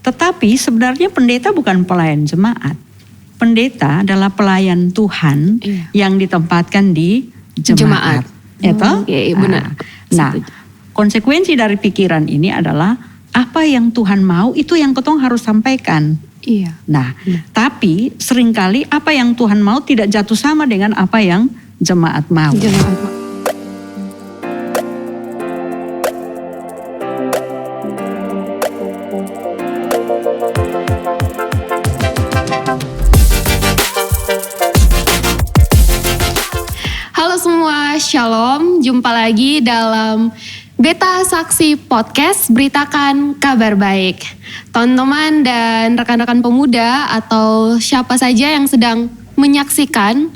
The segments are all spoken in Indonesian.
Tetapi sebenarnya pendeta bukan pelayan jemaat. Pendeta adalah pelayan Tuhan yang ditempatkan di jemaat. Iya, benar. Nah, konsekuensi dari pikiran ini adalah apa yang Tuhan mau itu yang ketong harus sampaikan. Iya. Nah, tapi seringkali apa yang Tuhan mau tidak jatuh sama dengan apa yang jemaat mau. Halo semua, Shalom. Jumpa lagi dalam Beta Saksi Podcast, beritakan kabar baik. Teman-teman dan rekan-rekan pemuda atau siapa saja yang sedang menyaksikan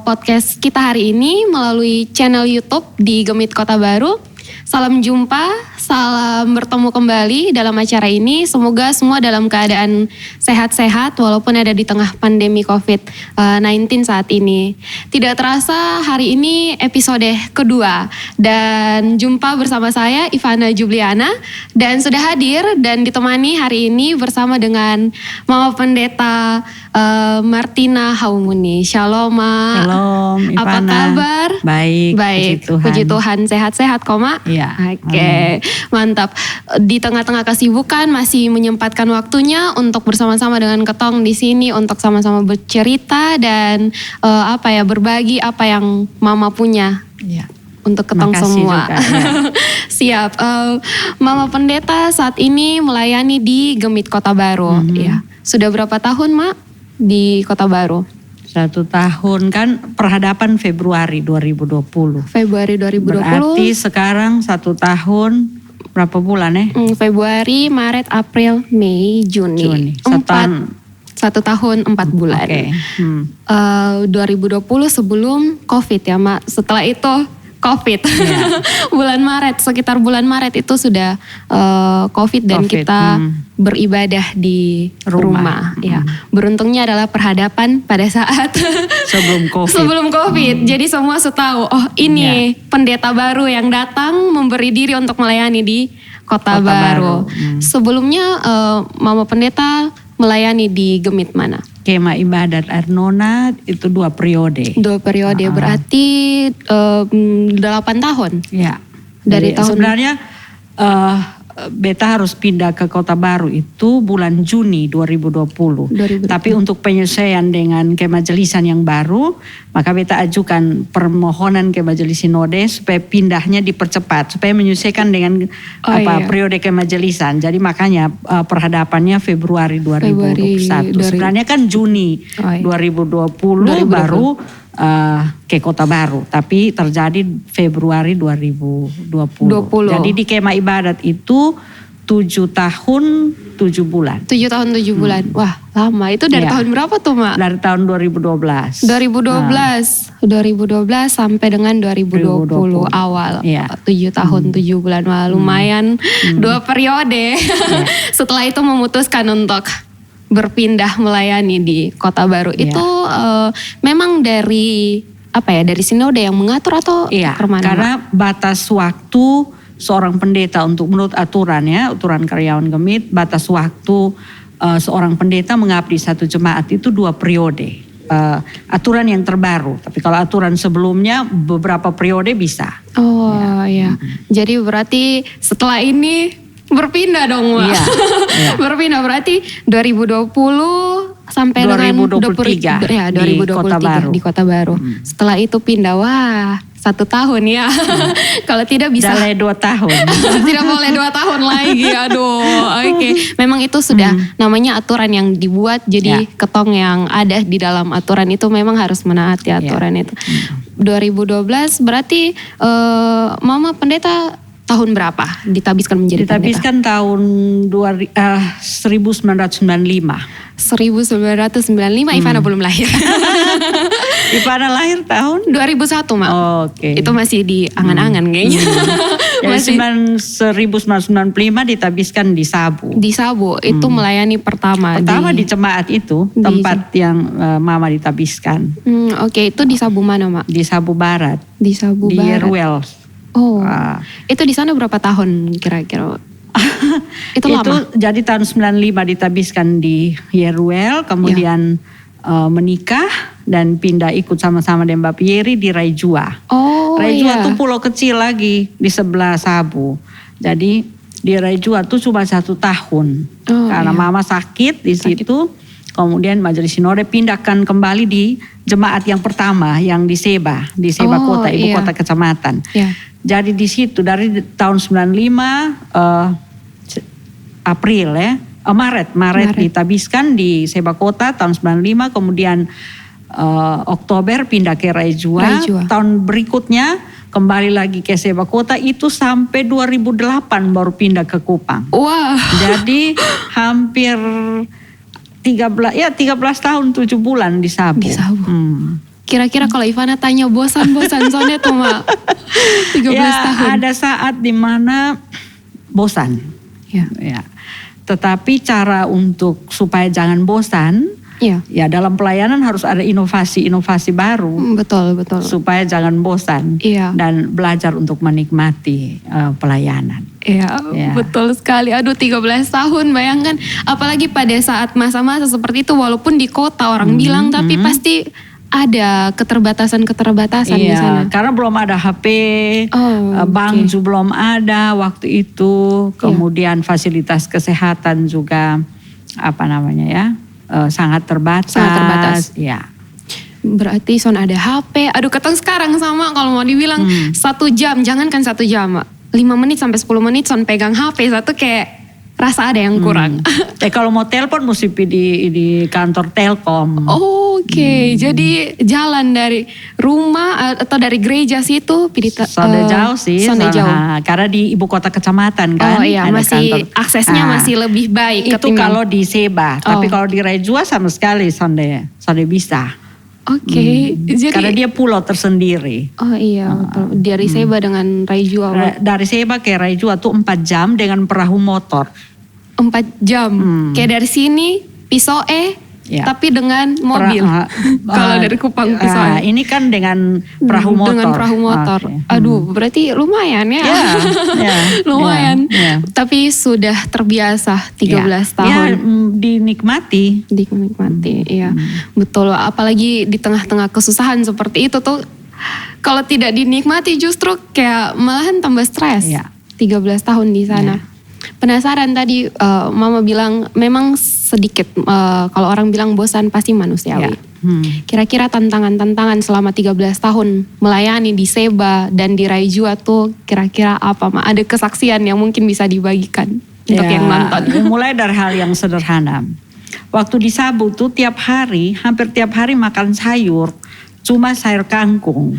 podcast kita hari ini melalui channel YouTube di Gemit Kota Baru. Salam jumpa, salam bertemu kembali dalam acara ini. Semoga semua dalam keadaan sehat-sehat walaupun ada di tengah pandemi COVID-19 saat ini. Tidak terasa hari ini episode kedua dan jumpa bersama saya Ivana Jubliana dan sudah hadir dan ditemani hari ini bersama dengan Mama Pendeta Martina Haumuni. Shalom, Ma. Shalom, Ivana. Apa kabar? Baik, Puji Tuhan. Sehat-sehat kok, Ma? Iya. Oke, mantap. Di tengah-tengah kesibukan masih menyempatkan waktunya untuk bersama-sama dengan Ketong di sini untuk sama-sama bercerita dan berbagi apa yang Mama punya. Iya. Untuk Ketong semua. Juga, ya. Siap. Mama Pendeta saat ini melayani di Gemit Kota Baru. Ya. Sudah berapa tahun, Mak, di Kota Baru? 1 tahun kan, perhadapan Februari 2020. Februari 2020. Berarti sekarang 1 tahun, berapa bulan ya? Februari, Maret, April, Mei, Juni. 1 tahun 4 bulan. Oke. 2020 sebelum COVID ya, Mak. Setelah itu COVID. Yeah. Sekitar bulan Maret itu sudah COVID dan kita beribadah di rumah. Ya. Beruntungnya adalah perhadapan pada saat sebelum COVID. Jadi semua tahu, ini pendeta baru yang datang memberi diri untuk melayani di Kota Baru. Sebelumnya Mama Pendeta melayani di Gemit mana? Kema Ibadat Arnona itu 2 periode. 2 periode berarti 8 tahun. Ya. Dari tahun sebenarnya Beta harus pindah ke Kota Baru itu bulan Juni 2020. Tapi untuk penyesuaian dengan kemajelisan yang baru, maka Beta ajukan permohonan ke Majelis Sinode supaya pindahnya dipercepat, supaya menyesuaikan dengan periode kemajelisan. Jadi makanya perhadapannya Februari 2021. Sebenarnya kan Juni 2020 baru ke Kota Baru, tapi terjadi Februari 2020. Jadi di kemah ibadat itu 7 tahun 7 bulan. 7 tahun 7 bulan. Wah, lama. Itu dari tahun berapa tuh, Mak? Dari tahun 2012. 2012 sampai dengan 2020 awal. 7 tahun 7 bulan. Wah, lumayan 2 periode. Setelah itu memutuskan untuk berpindah melayani di Kota Baru. Itu memang dari sinode yang mengatur atau kemana? Karena batas waktu seorang pendeta untuk menurut aturan karyawan Gemit, batas waktu seorang pendeta mengabdi 1 jemaat itu 2 periode. Aturan yang terbaru, tapi kalau aturan sebelumnya beberapa periode bisa. Jadi berarti setelah ini berpindah dong, Mbak. Berpindah berarti 2020 sampai 2023 dengan 2023 di Kota Baru. Setelah itu pindah, 1 tahun ya. Kalau tidak bisa. Boleh 2 tahun. Tidak boleh 2 tahun lagi. Aduh, oke. Memang itu sudah namanya aturan yang dibuat. Jadi Ketong yang ada di dalam aturan itu memang harus menaati aturan itu. 2012 berarti Mama Pendeta tahun berapa ditabiskan menjadi pendeta? Ditabiskan tahun 1995. 1995, Ivana belum lahir. Ivana lahir tahun? 2001, Mak. Oke. Itu masih di angan-angan kayaknya. Masih 1995 ditabiskan di Sabu. Di Sabu, itu melayani pertama di jemaat itu, tempat yang Mama ditabiskan. Oke, itu di Sabu mana, Mak? Di Sabu Barat. Di Sabu Barat. Di Yeruel. Itu di sana berapa tahun kira-kira? Itu lama? jadi tahun 95 ditabiskan di Yeruel, kemudian menikah dan pindah ikut sama-sama dengan Mbak Pieri di Raijua. Raijua tuh pulau kecil lagi di sebelah Sabu. Jadi di Raijua tuh cuma 1 tahun. Karena mama sakit di situ. Kemudian Majelis Sinode pindahkan kembali di jemaat yang pertama yang di Seba kota, ibu kota kecamatan. Jadi di situ dari tahun 95 April Maret ditabiskan di Seba kota tahun 95, kemudian Oktober pindah ke Raijua. Tahun berikutnya kembali lagi ke Seba kota, itu sampai 2008 baru pindah ke Kupang. Jadi hampir 13 tahun 7 bulan di Sabu. Kira-kira kalau Ivana tanya bosan soalnya tuh Mak 13 tahun. Ada saat dimana bosan. Ya. Tetapi cara untuk supaya jangan bosan, ya dalam pelayanan harus ada inovasi baru. Betul. Supaya jangan bosan dan belajar untuk menikmati pelayanan. Betul sekali. Aduh 13 tahun, bayangkan. Apalagi pada saat masa-masa seperti itu, walaupun di kota orang bilang, tapi pasti ada keterbatasan di sana. Karena belum ada HP, bank juga belum ada waktu itu. Kemudian fasilitas kesehatan juga sangat terbatas. Ya. Berarti son ada HP. Aduh ketong sekarang sama kalau mau dibilang 1 jam, jangankan 1 jam, 5 menit sampai 10 menit son pegang HP satu kayak rasa ada yang kurang. Kalau mau telepon mesti di kantor Telkom. Jadi jalan dari rumah atau dari gereja situ Sonde jauh sih. Karena di ibu kota kecamatan kan. Masih kantor. Aksesnya masih lebih baik. Itu kalau di Seba, tapi kalau di Raijua sama sekali sonde bisa. Jadi karena dia pulau tersendiri. Betul. Dari Seba dengan Raijua. Dari Seba ke Raijua tuh 4 jam dengan perahu motor. 4 jam. Kayak dari sini Pisoe, tapi dengan mobil. Kalau dari Kupang Pisoe. Ini kan dengan perahu motor. Dengan perahu motor. Aduh, berarti lumayan ya. Lumayan. Tapi sudah terbiasa 13 tahun. Dinikmati. Betul. Apalagi di tengah-tengah kesusahan seperti itu tuh, kalau tidak dinikmati justru kayak malahan tambah stres. 13 tahun di sana. Penasaran tadi Mama bilang memang sedikit kalau orang bilang bosan pasti manusiawi. Kira-kira tantangan-tantangan selama 13 tahun melayani di Seba dan di Raijua tuh kira-kira apa Ma? Ada kesaksian yang mungkin bisa dibagikan untuk yang nonton. Mulai dari hal yang sederhana. Waktu di Sabu tuh hampir tiap hari makan sayur, cuma sayur kangkung.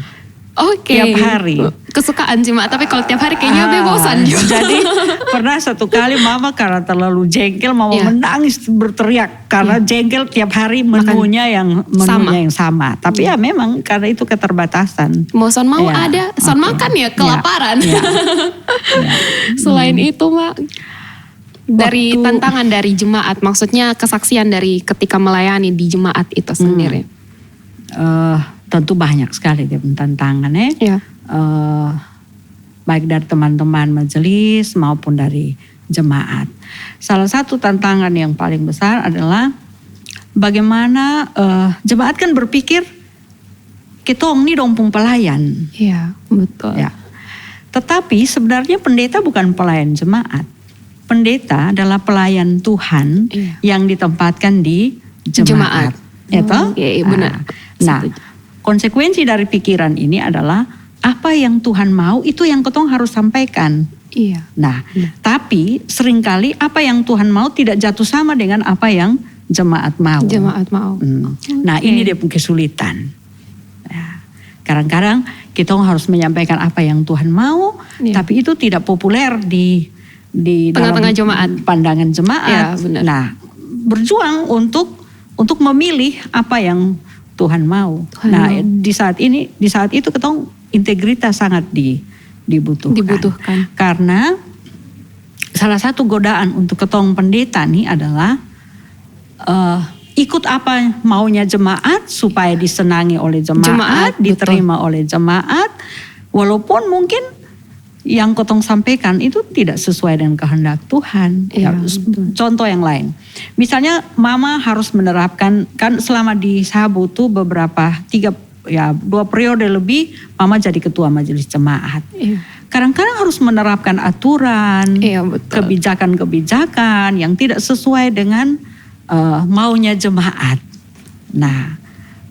Tiap hari. Kesukaan sih Mak, tapi kalau tiap hari kayaknya bosan juga. Jadi pernah satu kali Mama karena terlalu jengkel, Mama menangis berteriak karena jengkel tiap hari menunya yang sama. Tapi ya memang karena itu keterbatasan. Mau ada, makan ya kelaparan. Selain itu Mak, dari tantangan dari jemaat, maksudnya kesaksian dari ketika melayani di jemaat itu sendiri. Tentu banyak sekali tantangan baik dari teman-teman majelis maupun dari jemaat. Salah satu tantangan yang paling besar adalah bagaimana jemaat kan berpikir kita ini dompung pelayan. Betul. Tetapi sebenarnya pendeta bukan pelayan jemaat. Pendeta adalah pelayan Tuhan yang ditempatkan di jemaat. Benar. Konsekuensi dari pikiran ini adalah apa yang Tuhan mau itu yang ketong harus sampaikan. Tapi seringkali apa yang Tuhan mau tidak jatuh sama dengan apa yang jemaat mau. Ini dia kesulitan. Kadang-kadang kita harus menyampaikan apa yang Tuhan mau, tapi itu tidak populer di tengah-tengah jemaat. Pandangan jemaat. Berjuang untuk memilih apa yang Tuhan mau. Di saat itu ketong integritas sangat dibutuhkan. Karena salah satu godaan untuk ketong pendeta nih adalah ikut apa maunya jemaat supaya disenangi oleh jemaat, diterima oleh jemaat, walaupun mungkin yang kotong sampaikan itu tidak sesuai dengan kehendak Tuhan. Contoh yang lain, misalnya mama harus menerapkan, kan selama di Sabu tuh beberapa 2 periode lebih mama jadi ketua majelis jemaat. Kadang-kadang harus menerapkan aturan, kebijakan-kebijakan yang tidak sesuai dengan maunya jemaat. Nah,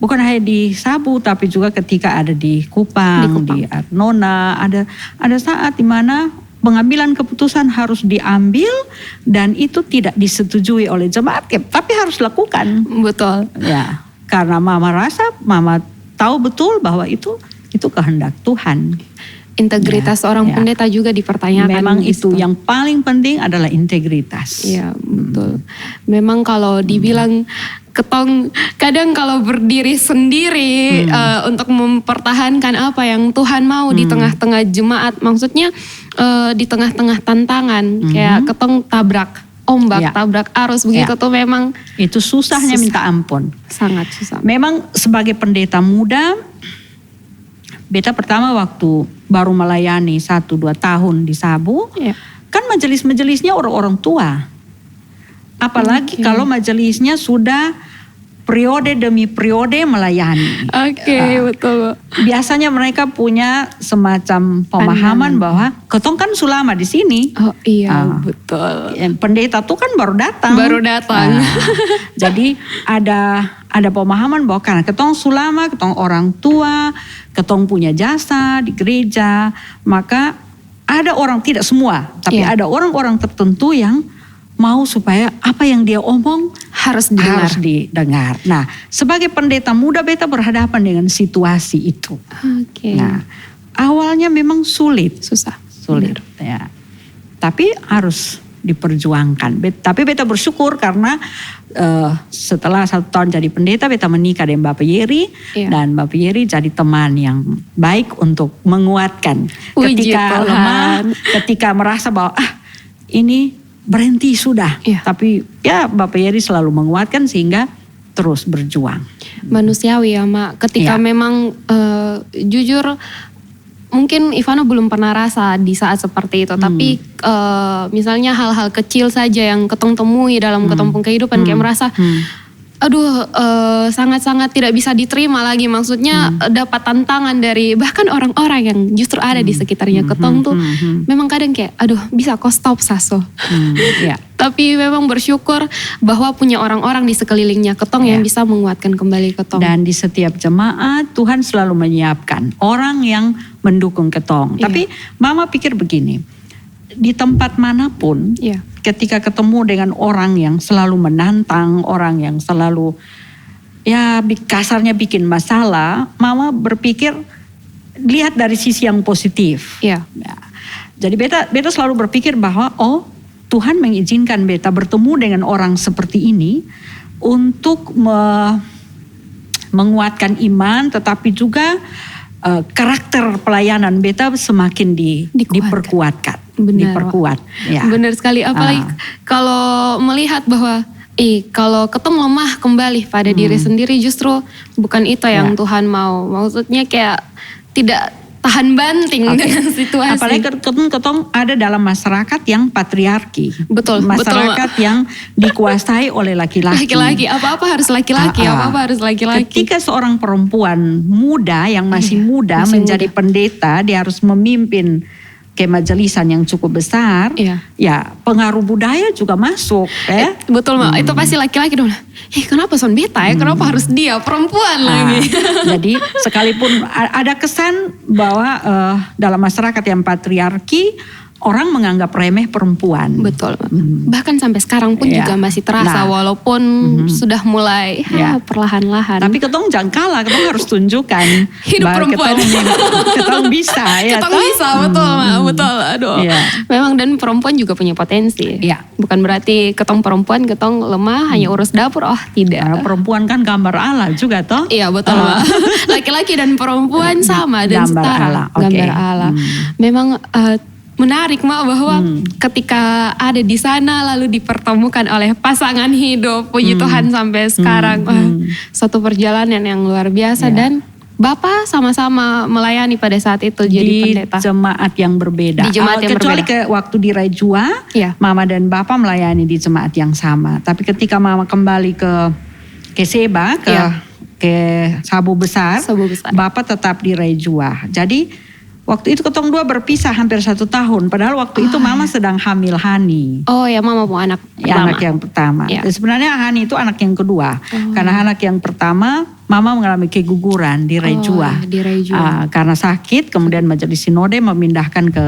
bukan hanya di Sabu, tapi juga ketika ada di Kupang, di Arnona, ada saat di mana pengambilan keputusan harus diambil dan itu tidak disetujui oleh jemaat, tapi harus lakukan. Betul. Ya, karena mama tahu betul bahwa itu kehendak Tuhan. Integritas seorang pendeta juga dipertanyakan. Memang itu yang paling penting adalah integritas. Iya, betul. Memang kalau dibilang ketong kadang kalau berdiri sendiri untuk mempertahankan apa yang Tuhan mau di tengah-tengah jemaat, maksudnya di tengah-tengah tantangan, kayak ketong tabrak ombak, tabrak arus begitu tuh memang itu susahnya minta ampun. Sangat susah. Memang sebagai pendeta muda, beta pertama waktu baru melayani 1-2 tahun di Sabu, kan majelis-majelisnya orang-orang tua. Apalagi kalau majelisnya sudah periode demi periode melayani. Betul. Biasanya mereka punya semacam pemahaman bahwa ketong kan sulama di sini. Betul. Pendeta tuh kan baru datang. Jadi ada pemahaman bahwa karena ketong sulama, ketong orang tua, ketong punya jasa di gereja, maka ada orang, tidak semua, tapi ada orang-orang tertentu yang mau supaya apa yang dia omong harus didengar. Nah, sebagai pendeta muda beta berhadapan dengan situasi itu. Nah, awalnya memang sulit. Sulit. Ya. Tapi harus diperjuangkan. Tapi beta bersyukur karena setelah 1 tahun jadi pendeta, beta menikah dengan Bapak Yeri. Dan Bapak Yeri jadi teman yang baik untuk menguatkan. Ketika lemah, ketika merasa bahwa ini berhenti sudah. Tapi Bapak Yeri selalu menguatkan sehingga terus berjuang. Manusiawi ya Mak, ketika memang jujur mungkin Ivano belum pernah rasa di saat seperti itu. Tapi misalnya hal-hal kecil saja yang ketong temui dalam ketong kehidupan kayak merasa sangat-sangat tidak bisa diterima lagi. Maksudnya dapat tantangan dari bahkan orang-orang yang justru ada di sekitarnya ketong tuh. Memang kadang kayak bisa kok stop Saso. Tapi memang bersyukur bahwa punya orang-orang di sekelilingnya ketong yang bisa menguatkan kembali ketong. Dan di setiap jemaat Tuhan selalu menyiapkan orang yang mendukung ketong. Tapi mama pikir begini, di tempat manapun ketika ketemu dengan orang yang selalu menantang, orang yang selalu kasarnya bikin masalah, mama berpikir lihat dari sisi yang positif. Jadi beta selalu berpikir bahwa Tuhan mengizinkan beta bertemu dengan orang seperti ini untuk menguatkan iman, tetapi juga karakter pelayanan beta semakin diperkuatkan. Diperkuat. Benar sekali, apalagi kalau melihat bahwa kalau ketemu lemah kembali pada diri sendiri, justru bukan itu yang Tuhan mau. Maksudnya kayak tidak tahan banting dengan situasi. Apalagi ketong ada dalam masyarakat yang patriarki. Betul. Masyarakat yang dikuasai oleh laki-laki. Apa-apa harus laki-laki. Ketika seorang perempuan muda yang masih muda menjadi pendeta, dia harus memimpin kemajelisan yang cukup besar, pengaruh budaya juga masuk. Betul Mak, itu pasti laki-laki dong. Kenapa son beta kenapa harus dia perempuan lagi. Jadi sekalipun ada kesan bahwa dalam masyarakat yang patriarki, orang menganggap remeh perempuan. Betul. Bahkan sampai sekarang pun juga masih terasa walaupun sudah mulai perlahan-lahan. Tapi ketong jangan kalah, ketong harus tunjukkan hidup perempuan. Ketong bisa Ketong bisa, betul. Memang dan perempuan juga punya potensi. Bukan berarti ketong perempuan, ketong lemah hanya urus dapur, tidak. Nah, perempuan kan gambar Allah juga toh. Iya betul. Laki-laki dan perempuan sama dan setara. Gambar Allah. Memang menarik Mak bahwa ketika ada di sana lalu dipertemukan oleh pasangan hidup, puji Tuhan sampai sekarang. Suatu perjalanan yang luar biasa dan Bapak sama-sama melayani pada saat itu jadi pendeta. Di jemaat yang berbeda. Di jemaat yang kecuali berbeda. waktu di Rajua, Iya. Mama dan Bapak melayani di jemaat yang sama. Tapi ketika Mama kembali ke Seba, ke Sabu Besar, Bapak tetap di Rajua. Jadi waktu itu ketong dua berpisah hampir 1 tahun. Padahal waktu itu Mama sedang hamil Hani. Oh ya, Mama mau anak pertama. Anak yang pertama. Ya. Dan sebenarnya Hani itu anak yang kedua. Karena anak yang pertama Mama mengalami keguguran di Rajua. Di Rajua. Karena sakit, kemudian Majelis Sinode memindahkan ke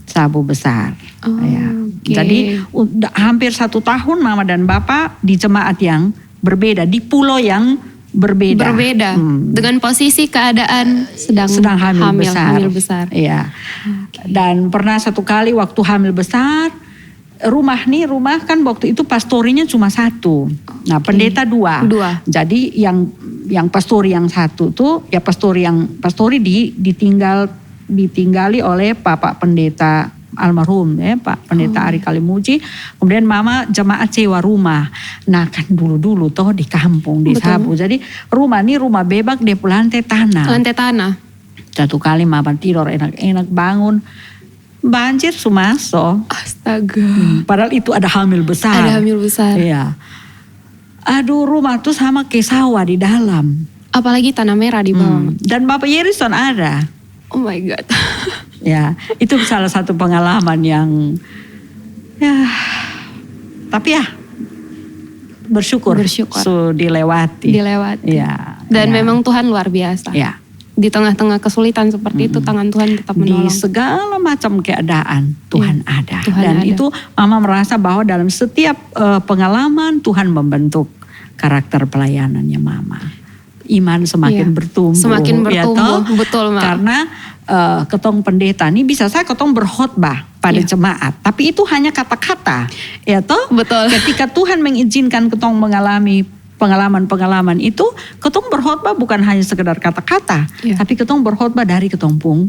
Sabu Besar. Okay. Jadi hampir 1 tahun Mama dan Bapak di jemaat yang berbeda. Di pulau yang berbeda. Dengan posisi keadaan sedang hamil besar. Iya. Dan pernah satu kali waktu hamil besar, rumah kan waktu itu pastorinya cuma 1. Nah, pendeta 2. Jadi yang pastori yang 1 tuh ya pastori ditinggali oleh Bapak Pendeta almarhum Pak Pendeta Ari Kalimuji. Kemudian Mama jemaat sewa rumah. Nah kan dulu toh di kampung di Sabu. Jadi rumah bebak di lantai tanah. Satu kali Mama tidur enak-enak bangun. Banjir sumaso. Astaga. Padahal itu ada hamil besar. Iya. Aduh, rumah tuh sama kayak sawah di dalam. Apalagi tanah merah di bawah. Dan Bapak Yerison ada. Oh my God. Ya, itu salah satu pengalaman yang tapi bersyukur. Dilewati. Ya. Dan memang Tuhan luar biasa. Ya. Di tengah-tengah kesulitan seperti itu tangan Tuhan tetap menolong. Di segala macam keadaan Tuhan ada. Dan ada. itu Mama merasa bahwa dalam setiap pengalaman Tuhan membentuk karakter pelayanannya Mama. Iman semakin bertumbuh. Betul Mak. Karena ketong pendeta ini bisa saya ketong berkhotbah pada jemaat. Tapi itu hanya kata-kata. Ya toh? Betul. Ketika Tuhan mengizinkan ketong mengalami pengalaman-pengalaman itu, ketong berkhotbah bukan hanya sekedar kata-kata. Tapi ketong berkhotbah dari ketong pung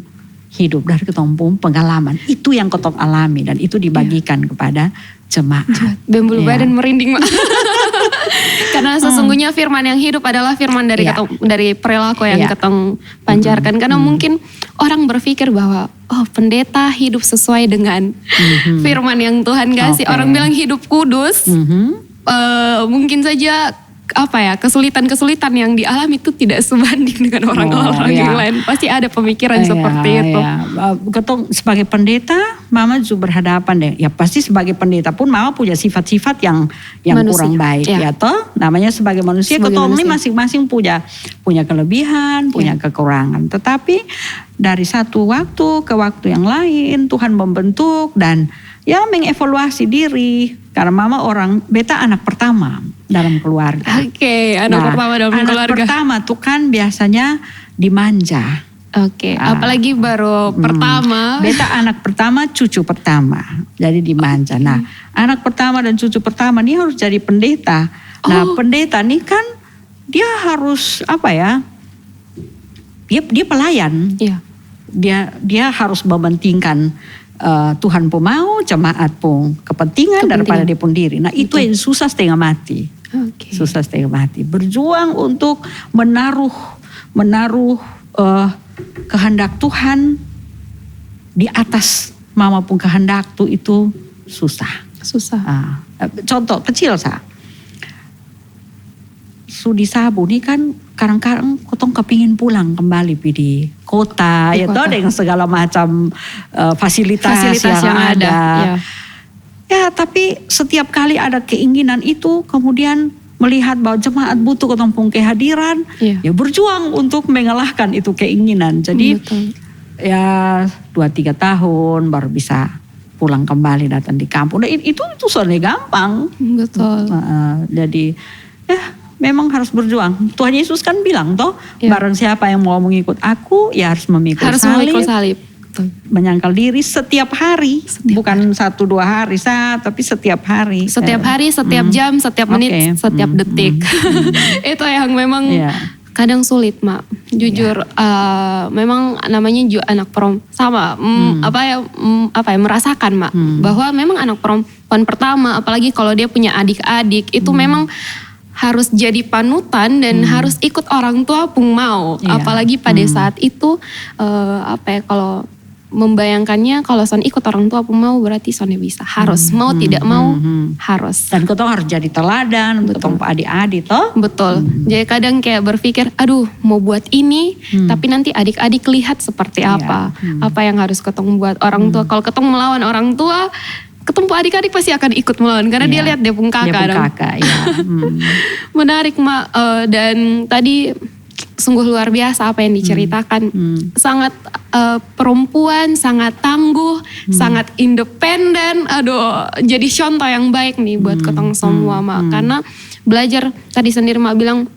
hidup, dari ketong pung pengalaman. Itu yang ketong alami dan itu dibagikan kepada jemaat. Bembulu badan merinding Mak. Karena sesungguhnya firman yang hidup adalah firman dari dari perilaku yang ketong pancarkan. Karena mungkin orang berpikir bahwa pendeta hidup sesuai dengan firman yang Tuhan kasih. Orang bilang hidup kudus. Mungkin saja kesulitan-kesulitan yang dialami itu tidak sebanding dengan orang-orang yang lain. Pasti ada pemikiran seperti itu. Ketong sebagai pendeta, Mama juga berhadapan deh. Ya pasti sebagai pendeta pun Mama punya sifat-sifat yang kurang baik ya toh. Namanya sebagai manusia, ketong ini masing-masing punya kelebihan, punya kekurangan. Tetapi dari satu waktu ke waktu yang lain Tuhan membentuk dan mengevaluasi diri. Karena Mama beta anak pertama dalam keluarga. Anak pertama dalam keluarga. Anak pertama tuh kan biasanya dimanja. Apalagi baru pertama. Beta anak pertama, cucu pertama. Jadi dimanja. Nah, anak pertama dan cucu pertama ini harus jadi pendeta. Nah, pendeta nih kan dia harus Dia pelayan. Dia harus mementingkan Tuhan pun mau, jemaat pun kepentingan daripada dia pun diri. Nah itu yang susah setengah mati. Susah setengah mati. Berjuang untuk menaruh kehendak Tuhan di atas Mama pun kehendak tuh itu susah. Contoh kecil Sudi Sabu ini kan kadang-kadang ketong kepingin pulang kembali di kota dengan segala macam fasilitas yang ada. Ya tapi setiap kali ada keinginan itu kemudian melihat bahwa jemaat butuh ketong pung kehadiran, ya berjuang untuk mengalahkan itu keinginan. Jadi 2-3 tahun baru bisa pulang kembali datang di kampung. Nah, itu soalnya gampang. Jadi memang harus berjuang. Tuhan Yesus kan bilang barang siapa yang mau mengikut aku ya harus memikul salib. Menyangkal diri setiap hari. Bukan 1-2 hari tapi setiap hari. Setiap hari, setiap jam, setiap menit, setiap detik. Itu yang memang kadang sulit Mak. Jujur memang namanya juga anak perempuan sama merasakan Mak bahwa memang anak perempuan pertama apalagi kalau dia punya adik-adik itu memang harus jadi panutan dan harus ikut orang tua pun mau. Iya. Apalagi pada saat itu kalau membayangkannya kalau son ikut orang tua pun mau berarti son bisa. Harus mau tidak mau harus. Dan ketong harus jadi teladan untuk ketong adik-adik toh. Betul. Jadi kadang kayak berpikir, aduh mau buat ini, tapi nanti adik-adik lihat seperti apa. Apa yang harus ketong buat. Orang tua, kalau ketong melawan orang tua, ketemu adik-adik pasti akan ikut melawan. Karena dia lihat dia pun kakak. Dia pun kakak, ya. Menarik, Mak. Dan tadi sungguh luar biasa apa yang diceritakan. Sangat perempuan, sangat tangguh, sangat independen. Aduh, jadi contoh yang baik nih buat ketong semua, Mak. Karena belajar, tadi sendiri Mak bilang,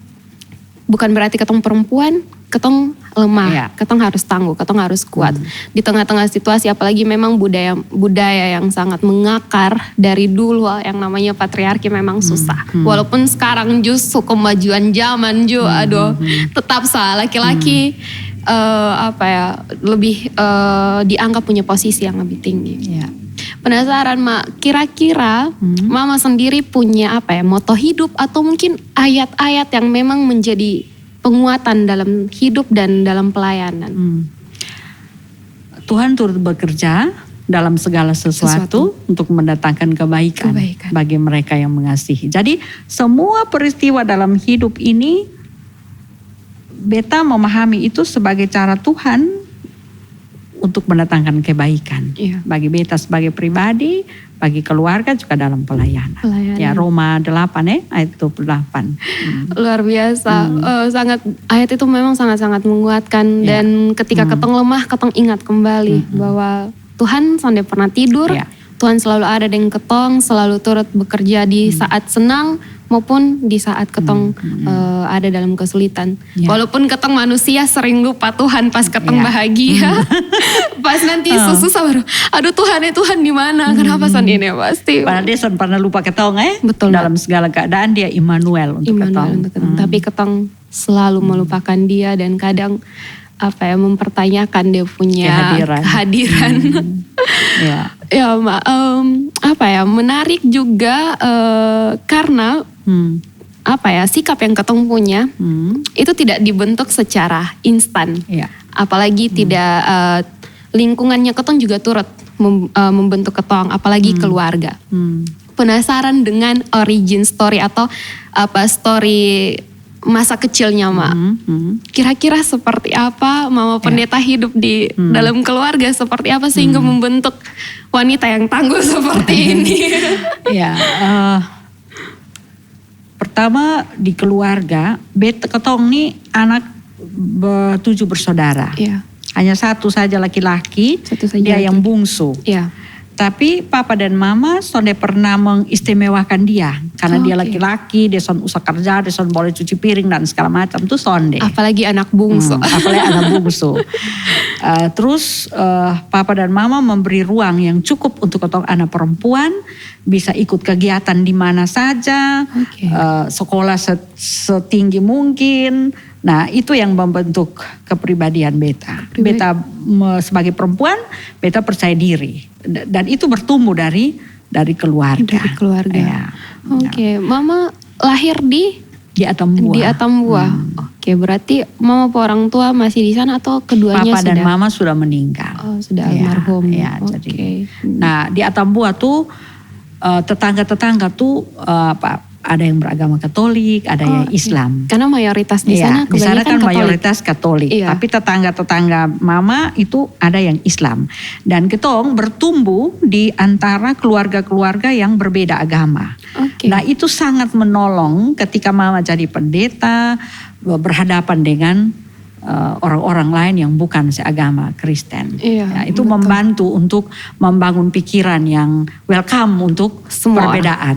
bukan berarti ketong perempuan, ketong lemah, ketong harus tangguh, ketong harus kuat. Di tengah-tengah situasi, apalagi memang budaya yang sangat mengakar dari dulu, yang namanya patriarki memang susah. Walaupun sekarang justru kemajuan zaman tetap laki-laki lebih dianggap punya posisi yang lebih tinggi. Penasaran, Mak, kira-kira Mama sendiri punya moto hidup atau mungkin ayat-ayat yang memang menjadi penguatan dalam hidup dan dalam pelayanan? Tuhan turut bekerja dalam segala sesuatu untuk mendatangkan kebaikan bagi mereka yang mengasihi. Jadi semua peristiwa dalam hidup ini, beta memahami itu sebagai cara Tuhan untuk mendatangkan kebaikan bagi beta sebagai pribadi, bagi keluarga juga dalam pelayanan. Ya, Roma 8 ayat 28. Luar biasa. Sangat, ayat itu memang sangat-sangat menguatkan. Dan ketika ketong lemah, ketong ingat kembali bahwa Tuhan sampai pernah tidur. Tuhan selalu ada dengan ketong, selalu turut bekerja di saat senang maupun di saat ketong ada dalam kesulitan. Walaupun ketong manusia sering lupa Tuhan pas ketong bahagia. Pas nanti susah baru, aduh Tuhan di mana? Kenapa ini pasti? Padahal dia pernah lupa ketong Betul, dalam segala keadaan dia Immanuel untuk ketong. Tapi ketong selalu melupakan dia dan kadang mempertanyakan dia punya kehadiran. Ya, Mak, menarik juga karena sikap yang ketong punya itu tidak dibentuk secara instan. Apalagi tidak lingkungannya ketong juga turut membentuk ketong, apalagi keluarga. Penasaran dengan origin story atau story masa kecilnya, Mak. Kira-kira seperti apa Mama Pendeta hidup di dalam keluarga, seperti apa sehingga membentuk wanita yang tangguh seperti ini? Pertama di keluarga, ketong nih anak 7 bersaudara. Hanya satu saja laki-laki, dia yang bungsu. Tapi papa dan mama sonde pernah mengistimewakan dia. Karena dia laki-laki, dia son usah kerja, dia son boleh cuci piring dan segala macam. Itu sonde. Apalagi anak bungsu. Terus papa dan mama memberi ruang yang cukup untuk anak perempuan. Bisa ikut kegiatan di mana saja. Sekolah setinggi mungkin. Nah, itu yang membentuk kepribadian beta. Beta sebagai perempuan, beta percaya diri. Dan itu bertumbuh dari keluarga. Dari keluarga. Mama lahir di Atambua. Di Atambua. Berarti mama orang tua masih di sana atau keduanya Papa dan mama sudah meninggal. Sudah almarhum. Jadi. Nah, di Atambua tuh tetangga-tetangga tuh ada yang beragama Katolik, ada yang Islam. Karena mayoritas di sana kebanyakan di sana kan Katolik. Mayoritas Katolik. Tapi tetangga-tetangga mama itu ada yang Islam. Dan ketong bertumbuh di antara keluarga-keluarga yang berbeda agama. Nah, itu sangat menolong ketika mama jadi pendeta, berhadapan dengan orang-orang lain yang bukan seagama Kristen. Itu membantu untuk membangun pikiran yang welcome untuk semua perbedaan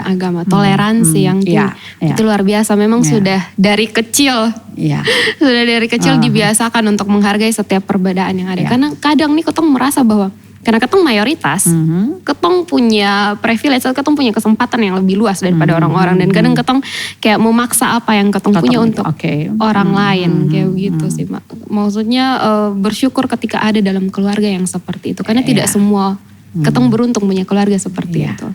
agama, toleransi yang itu luar biasa. Memang sudah dari kecil, sudah dari kecil dibiasakan untuk menghargai setiap perbedaan yang ada. Karena kadang nih ketong merasa bahwa karena ketong mayoritas, ketong punya privilege, ketong punya kesempatan yang lebih luas daripada orang-orang. Dan kadang ketong kayak memaksa apa yang ketong punya untuk orang lain. Kayak begitu sih, Mak. Maksudnya bersyukur ketika ada dalam keluarga yang seperti itu. Karena tidak semua ketong beruntung punya keluarga seperti itu.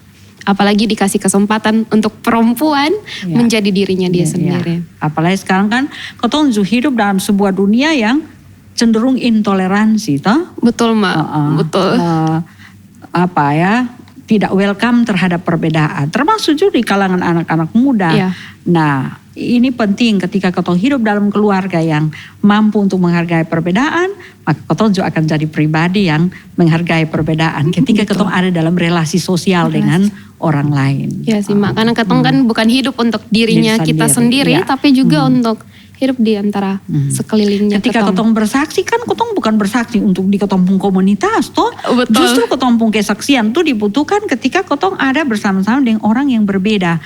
Apalagi dikasih kesempatan untuk perempuan menjadi dirinya dia sendiri. Apalagi sekarang kan ketong hidup dalam sebuah dunia yang cenderung intoleransi, toh? Betul, Mak. Betul. Tidak welcome terhadap perbedaan, termasuk juga di kalangan anak-anak muda. Nah, ini penting ketika ketong hidup dalam keluarga yang mampu untuk menghargai perbedaan, maka ketong juga akan jadi pribadi yang menghargai perbedaan ketika ketong ada dalam relasi sosial dengan orang lain. Ya sih, Mak, karena ketong kan bukan hidup untuk dirinya kita sendiri, tapi juga untuk hidup di antara sekelilingnya. Ketika ketong bersaksi kan ketong bukan bersaksi untuk di ketong komunitas toh. Betul. Justru ketong kesaksian tuh dibutuhkan ketika ketong ada bersama-sama dengan orang yang berbeda.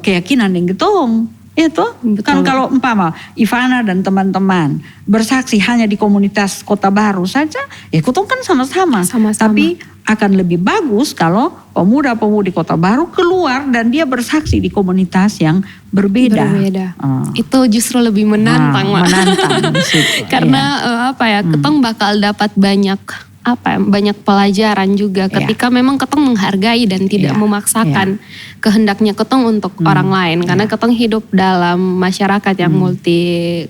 Keyakinan dengan ketong. Itu kan kalau umpama Ivana dan teman-teman bersaksi hanya di komunitas Kota Baru saja, ya ketong kan sama-sama. Tapi akan lebih bagus kalau pemuda-pemudi Kota Baru keluar dan dia bersaksi di komunitas yang berbeda. Itu justru lebih menantang, karena ketong bakal dapat banyak pelajaran juga ketika memang ketong menghargai dan tidak memaksakan kehendaknya ketong untuk orang lain, karena ketong hidup dalam masyarakat yang multi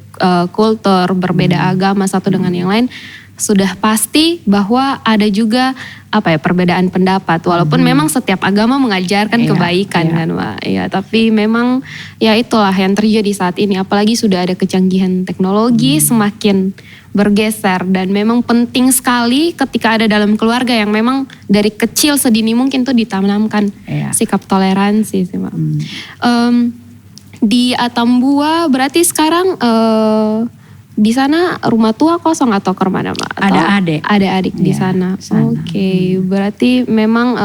kultur, berbeda agama satu dengan yang lain. Sudah pasti bahwa ada juga perbedaan pendapat, walaupun memang setiap agama mengajarkan kebaikan kan, Mbak. Tapi memang itulah yang terjadi saat ini, apalagi sudah ada kecanggihan teknologi semakin bergeser, dan memang penting sekali ketika ada dalam keluarga yang memang dari kecil sedini mungkin tuh ditanamkan sikap toleransi sih, Mbak. Di Atambua berarti sekarang di sana rumah tua kosong atau ke mana, Mbak? Ada adik di sana. Oke, berarti memang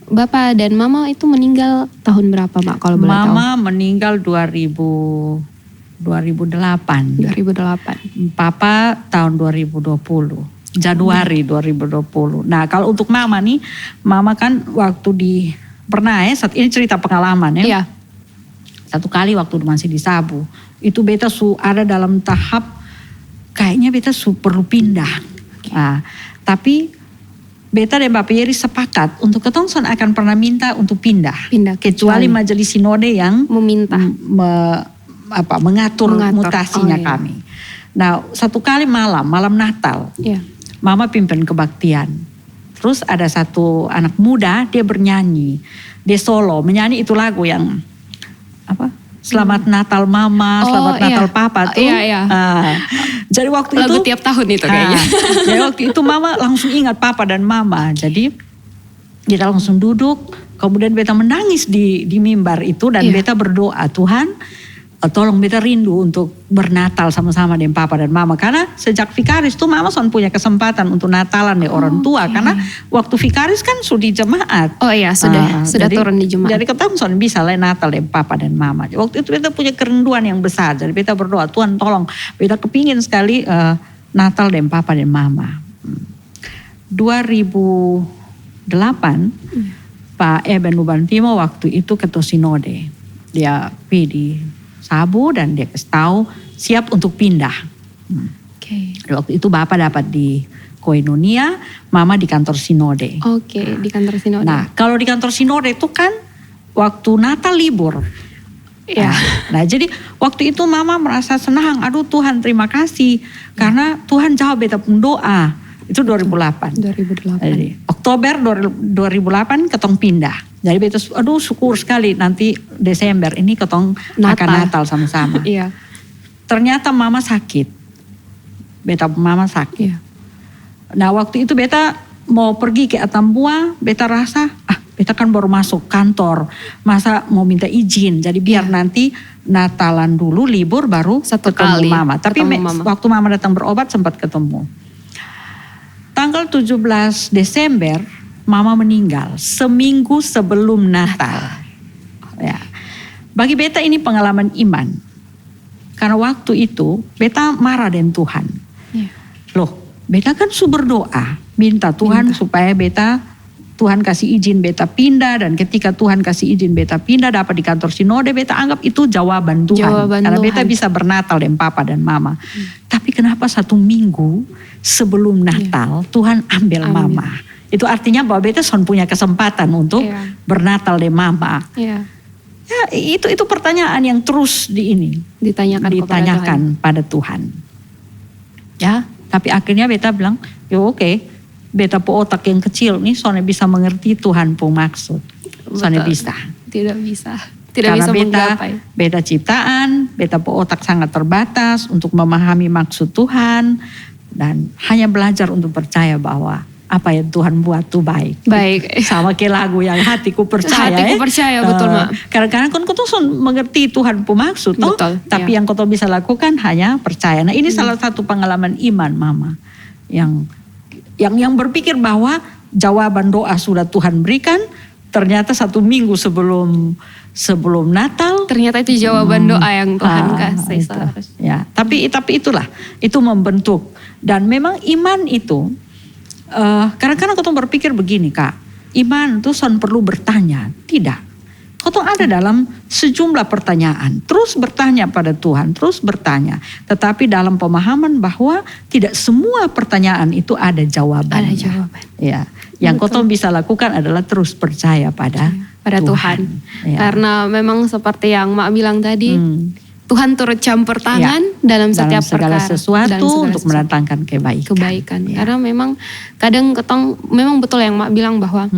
Bapak dan Mama itu meninggal tahun berapa, Mbak, kalau boleh tahu? Mama meninggal 2008. Papa tahun 2020. Januari 2020. Nah, kalau untuk Mama nih, Mama kan waktu saat ini cerita pengalaman ya. Satu kali waktu masih di Sabu, itu beta ada dalam tahap kayaknya beta perlu pindah. Nah, tapi beta dan Bapak Yeri sepakat untuk ketong akan pernah minta untuk pindah. Kecuali majelis sinode yang meminta mengatur mutasinya kami. Nah, satu kali malam Natal, Mama pimpin kebaktian. Terus ada satu anak muda, dia bernyanyi, dia solo, menyanyi itu lagu yang Selamat Natal Mama, Selamat Natal Papa tuh. Jadi waktu lagu itu tiap tahun itu kayaknya. Jadi waktu itu Mama langsung ingat Papa dan Mama. Jadi kita langsung duduk, kemudian beta menangis di mimbar itu dan beta berdoa, Tuhan tolong beta rindu untuk bernatal sama-sama dengan Papa dan Mama. Karena sejak Vikaris tuh Mama punya kesempatan untuk Natalan dengan orang tua. Karena waktu Vikaris kan sudah jemaat. Sudah turun di jemaat. Jadi ketemu bisa lah Natal dengan Papa dan Mama. Waktu itu beta punya kerinduan yang besar. Jadi beta berdoa, Tuhan tolong beta kepingin sekali Natal dengan Papa dan Mama. 2008 Pak Eben Ubantimo waktu itu ketua sinode. Dia di Sabu dan dia kasih tahu siap untuk pindah. Waktu itu Bapak dapat di Koinonia, Mama di kantor sinode. Di kantor sinode. Nah, kalau di kantor sinode itu kan waktu Natal libur. Nah, jadi waktu itu Mama merasa senang. Aduh Tuhan terima kasih karena Tuhan jawab beta pun doa. Itu 2008. Jadi, Oktober 2008 ketong pindah. Jadi beta syukur sekali nanti Desember ini ketong akan Natal sama-sama. Ternyata Mama sakit. Beta Mama sakit. Nah, waktu itu beta mau pergi ke Atambua, beta rasa beta kan baru masuk kantor. Masa mau minta izin. Jadi biar nanti Natalan dulu libur baru ketemu Mama. Tapi waktu Mama datang berobat sempat ketemu. Tanggal 17 Desember Mama meninggal seminggu sebelum Natal. Bagi beta ini pengalaman iman. Karena waktu itu beta marah dengan Tuhan. Loh, beta kan berdoa minta Tuhan supaya Tuhan kasih izin beta pindah, dan ketika Tuhan kasih izin beta pindah dapat di kantor sinode, beta anggap itu jawaban Tuhan. Karena beta bisa bernatal dengan Papa dan Mama. Tapi kenapa 1 minggu sebelum Natal Tuhan ambil Mama. Itu artinya bahwa beta son punya kesempatan untuk bernatal de mama. Iya. Ya, itu pertanyaan yang terus ditanyakan pada Tuhan. Ya, tapi akhirnya beta bilang, ya oke, beta po otak yang kecil nih soalnya bisa mengerti Tuhan po maksud. Soalnya bisa. Tidak bisa Karena menggapai. Beta ciptaan, beta po otak sangat terbatas untuk memahami maksud Tuhan dan hanya belajar untuk percaya bahwa apa yang Tuhan buat tuh baik. Sama kayak lagu yang hatiku percaya. Hatiku percaya, betul Mak. Kadang-kadang kan kau tuh mengerti Tuhan pun maksud, betul, tapi yang kau bisa lakukan hanya percaya. Nah ini salah satu pengalaman iman Mama yang berpikir bahwa jawaban doa sudah Tuhan berikan, ternyata 1 minggu sebelum Natal. Ternyata itu jawaban doa yang Tuhan kasih. Ya, tapi itulah, itu membentuk. Dan memang iman itu, kadang-kadang kau berpikir begini Kak, iman itu perlu bertanya. Tidak. Kau ada dalam sejumlah pertanyaan. Terus bertanya pada Tuhan, terus bertanya. Tetapi dalam pemahaman bahwa tidak semua pertanyaan itu ada jawaban. Ada jawaban. Ya, yang kau bisa lakukan adalah terus percaya pada Tuhan. Ya. Karena memang seperti yang Mak bilang tadi, Tuhan turut campur tangan dalam setiap segala perkara. Sesuatu untuk mendatangkan kebaikan. Ya. Karena memang kadang memang betul yang Mak bilang bahwa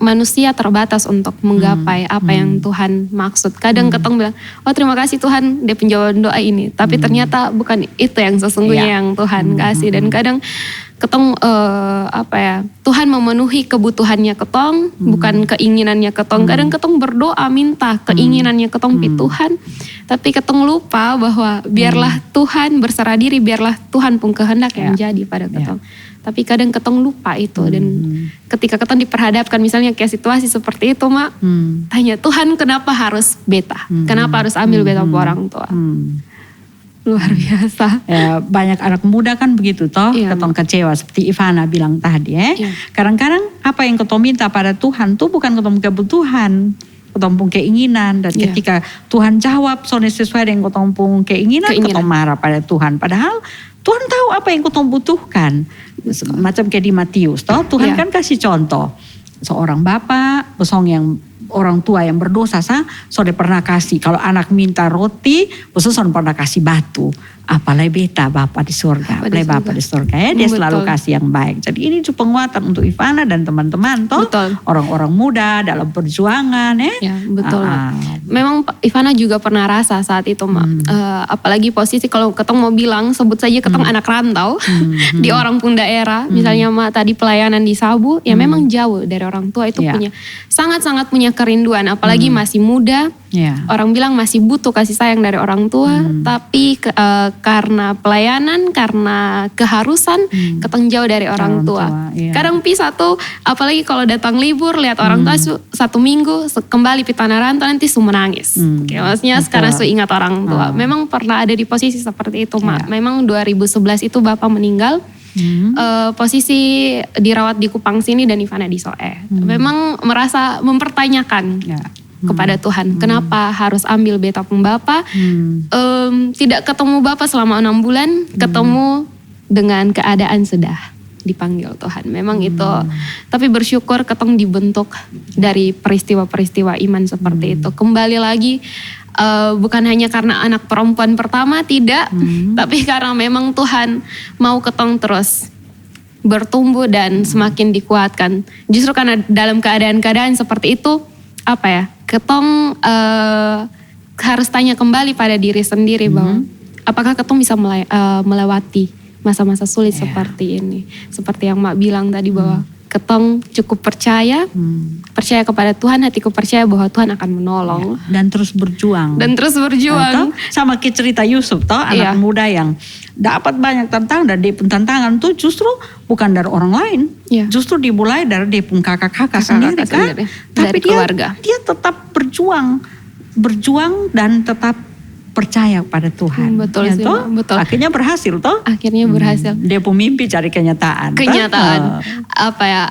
manusia terbatas untuk menggapai apa yang Tuhan maksud. Kadang bilang, oh terima kasih Tuhan dia penjawaban doa ini. Tapi ternyata bukan itu yang sesungguhnya yang Tuhan kasih. Dan kadang Tuhan memenuhi kebutuhannya ketong, bukan keinginannya ketong. Kadang ketong berdoa minta keinginannya ketong pi Tuhan, tapi ketong lupa bahwa biarlah Tuhan berserah diri, biarlah Tuhan pun kehendak yang jadi pada ketong. Tapi kadang ketong lupa itu, dan ketika ketong diperhadapkan misalnya kayak situasi seperti itu Mak, tanya Tuhan kenapa harus beta, kenapa harus ambil beta orang tua. Luar biasa. Ya, banyak anak muda kan begitu toh, ketong kecewa seperti Ivana bilang tadi Kadang-kadang apa yang ketong minta pada Tuhan tuh bukan ketong kebutuhan, ketong pun keinginan. Dan ketika Tuhan jawab soalnya sesuai dengan ketong pun keinginan, ketong marah pada Tuhan. Padahal Tuhan tahu apa yang ketong butuhkan. Macam kayak di Matius toh, Tuhan kan kasih contoh. Seorang bapak, yang orang tua yang berdosa sudah pernah kasih. Kalau anak minta roti, sudah pernah kasih batu. Apalagi beta Bapak di surga. Apalagi Bapak di surga ya, dia selalu kasih yang baik. Jadi ini juga penguatan untuk Ivana dan teman-teman toh. Orang-orang muda dalam perjuangan ya. Betul. Memang Ivana juga pernah rasa saat itu Mak. Apalagi posisi kalau ketong mau bilang, sebut saja ketong anak rantau di orang pun daerah. Misalnya Mak tadi pelayanan di Sabu, ya memang jauh dari orang tua itu punya sangat-sangat punya kerinduan. Apalagi masih muda. Orang bilang masih butuh kasih sayang dari orang tua, tapi karena pelayanan, karena keharusan, ketong jauh dari orang tua. Kadang pisah tuh, apalagi kalau datang libur, lihat orang tua 1 minggu, kembali di tanah rantau nanti su menangis. Maksudnya sekarang su ingat orang tua. Memang pernah ada di posisi seperti itu Mak. Memang 2011 itu Bapak meninggal. Posisi dirawat di Kupang sini dan Ivana di Soe. Memang merasa mempertanyakan kepada Tuhan, kenapa harus ambil beta pun Bapak, tidak ketemu Bapak selama 6 bulan, ketemu dengan keadaan sudah dipanggil Tuhan. Memang itu, tapi bersyukur ketemu dibentuk dari peristiwa-peristiwa iman seperti itu. Kembali lagi, bukan hanya karena anak perempuan pertama, tidak, tapi karena memang Tuhan mau ketong terus bertumbuh dan semakin dikuatkan. Justru karena dalam keadaan-keadaan seperti itu, ketong harus tanya kembali pada diri sendiri bahwa apakah ketong bisa melewati masa-masa sulit seperti ini. Seperti yang Mak bilang tadi bahwa ketong cukup percaya kepada Tuhan, hatiku percaya bahwa Tuhan akan menolong. Dan terus berjuang. Sama kayak cerita Yusuf toh, anak muda yang dapat banyak tantangan, dan dia pun tantangan tuh justru bukan dari orang lain. Justru dimulai dari dia pun kakak-kakak sendiri kan. Tapi dia tetap berjuang dan tetap percaya pada Tuhan. Betul sih, betul. Akhirnya berhasil toh? Akhirnya berhasil. Dia pun mimpi cari kenyataan.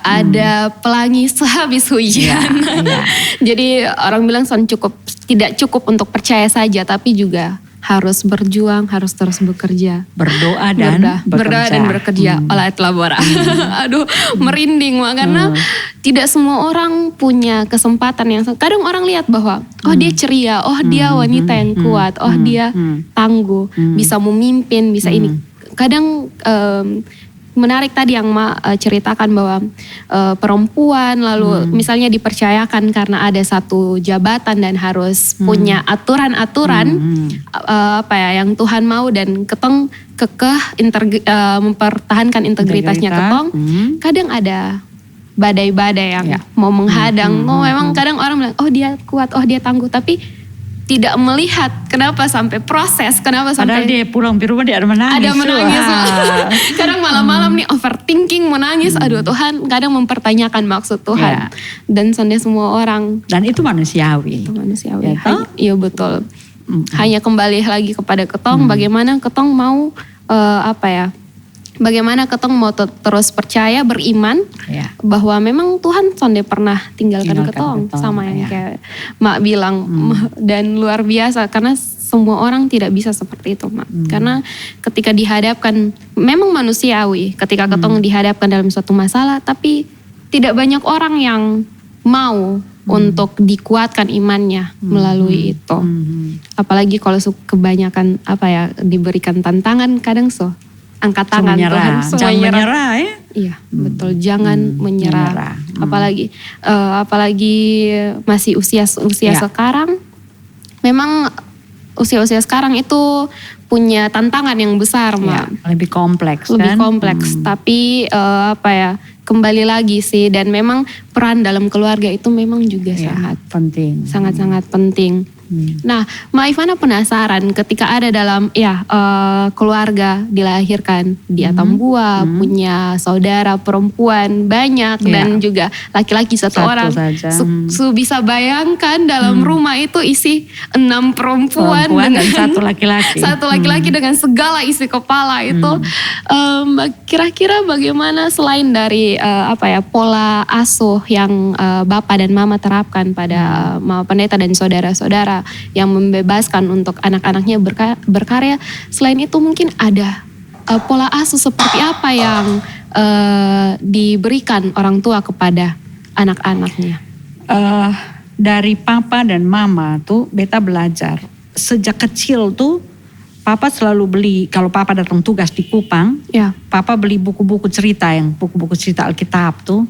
Ada pelangi sehabis hujan. Jadi orang bilang tidak cukup untuk percaya saja, tapi juga harus berjuang, harus terus bekerja. Berdoa dan bekerja. Olah et labora. Aduh, merinding Mak, karena tidak semua orang punya kesempatan yang kadang orang lihat bahwa dia ceria, dia wanita yang kuat, dia tangguh, bisa memimpin, bisa ini. Kadang menarik tadi yang ceritakan bahwa perempuan lalu misalnya dipercayakan karena ada satu jabatan dan harus punya aturan-aturan yang Tuhan mau dan ketong kekeh mempertahankan integritasnya ketong. Kadang ada badai-badai yang mau menghadang. Memang kadang orang bilang dia kuat, dia tangguh, tapi tidak melihat kenapa sampai proses, kenapa sampai... Padahal dia pulang di rumah dia ada menangis. Ada menangis. Kadang malam-malam nih overthinking, menangis. Aduh Tuhan, kadang mempertanyakan maksud Tuhan. Dan sonde semua orang. Dan itu manusiawi. Itu manusiawi. Iya betul. Hanya kembali lagi kepada ketong, bagaimana ketong mau bagaimana ketong mau terus percaya, beriman bahwa memang Tuhan sonde pernah tinggalkan ketong. Sama yang kayak Mak bilang dan luar biasa karena semua orang tidak bisa seperti itu Mak. Karena ketika dihadapkan, memang manusiawi ketika ketong dihadapkan dalam suatu masalah, tapi tidak banyak orang yang mau untuk dikuatkan imannya melalui itu. Apalagi kalau kebanyakan diberikan tantangan, kadang angkat tangan Tuhan, jangan menyerah ya. Iya betul, jangan menyerah. Apalagi masih usia sekarang. Memang usia sekarang itu punya tantangan yang besar Mak. Lebih kompleks Lebih kompleks, tapi kembali lagi sih, dan memang peran dalam keluarga itu memang juga sangat penting. Sangat-sangat penting. Nah, Mak Ivana penasaran ketika ada dalam keluarga dilahirkan di Atambua, punya saudara perempuan banyak dan juga laki-laki satu orang. Bisa bayangkan dalam rumah itu isi 6 perempuan dengan satu laki-laki. Satu laki-laki dengan segala isi kepala itu. Kira-kira bagaimana selain dari pola asuh yang Bapak dan Mama terapkan pada Mama Pendeta dan saudara-saudara yang membebaskan untuk anak-anaknya berkarya. Selain itu mungkin ada pola asuh seperti apa yang diberikan orang tua kepada anak-anaknya? Dari Papa dan Mama tuh beta belajar. Sejak kecil tuh Papa selalu beli, kalau Papa datang tugas di Kupang, Papa beli buku-buku cerita Alkitab tuh.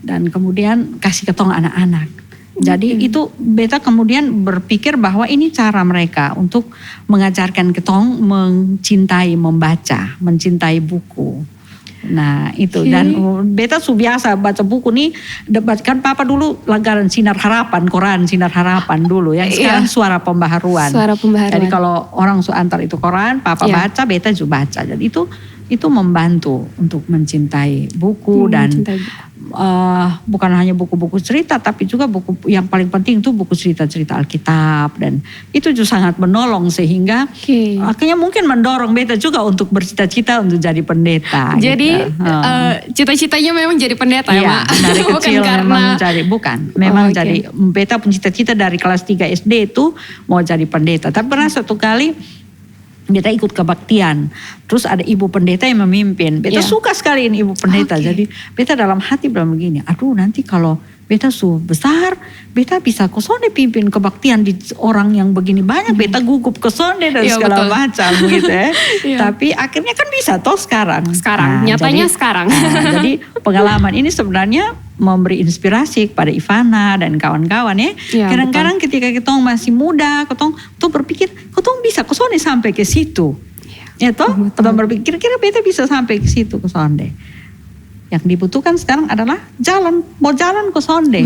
Dan kemudian kasih ketong anak-anak. Jadi itu beta kemudian berpikir bahwa ini cara mereka untuk mengajarkan ketong mencintai membaca, mencintai buku. Nah itu dan beta biasa baca buku nih, kan Papa dulu langgaran Sinar Harapan, koran Sinar Harapan dulu ya, sekarang Suara Pembaharuan. Jadi kalau orang antar itu koran, Papa baca, beta juga baca. Jadi itu membantu untuk mencintai buku dan bukan hanya buku-buku cerita, tapi juga buku yang paling penting itu buku cerita-cerita Alkitab, dan itu juga sangat menolong sehingga akhirnya mungkin mendorong beta juga untuk bercita-cita untuk jadi pendeta. Jadi cita-citanya memang jadi pendeta ya Mak? Dari kecil memang jadi beta punya cita-cita dari kelas 3 SD itu mau jadi pendeta. Tapi pernah satu kali beta ikut kebaktian, terus ada ibu pendeta yang memimpin. Beta suka sekali ini ibu pendeta. Jadi beta dalam hati bilang begini, aduh nanti kalau beta besar, beta bisa kesonde pimpin kebaktian di orang yang begini banyak. Beta gugup kesonde dan segala macam gitu ya. Tapi akhirnya kan bisa toh sekarang. Nyatanya sekarang. Jadi pengalaman ini sebenarnya memberi inspirasi kepada Ivana dan kawan-kawan ya. Kadang-kadang ketika kita masih muda, kita berpikir, kita bisa kesonde sampai ke situ. Ya toh, kita berpikir, kira-kira beta bisa sampai ke situ kesonde. Yang dibutuhkan sekarang adalah mau jalan ke sonde.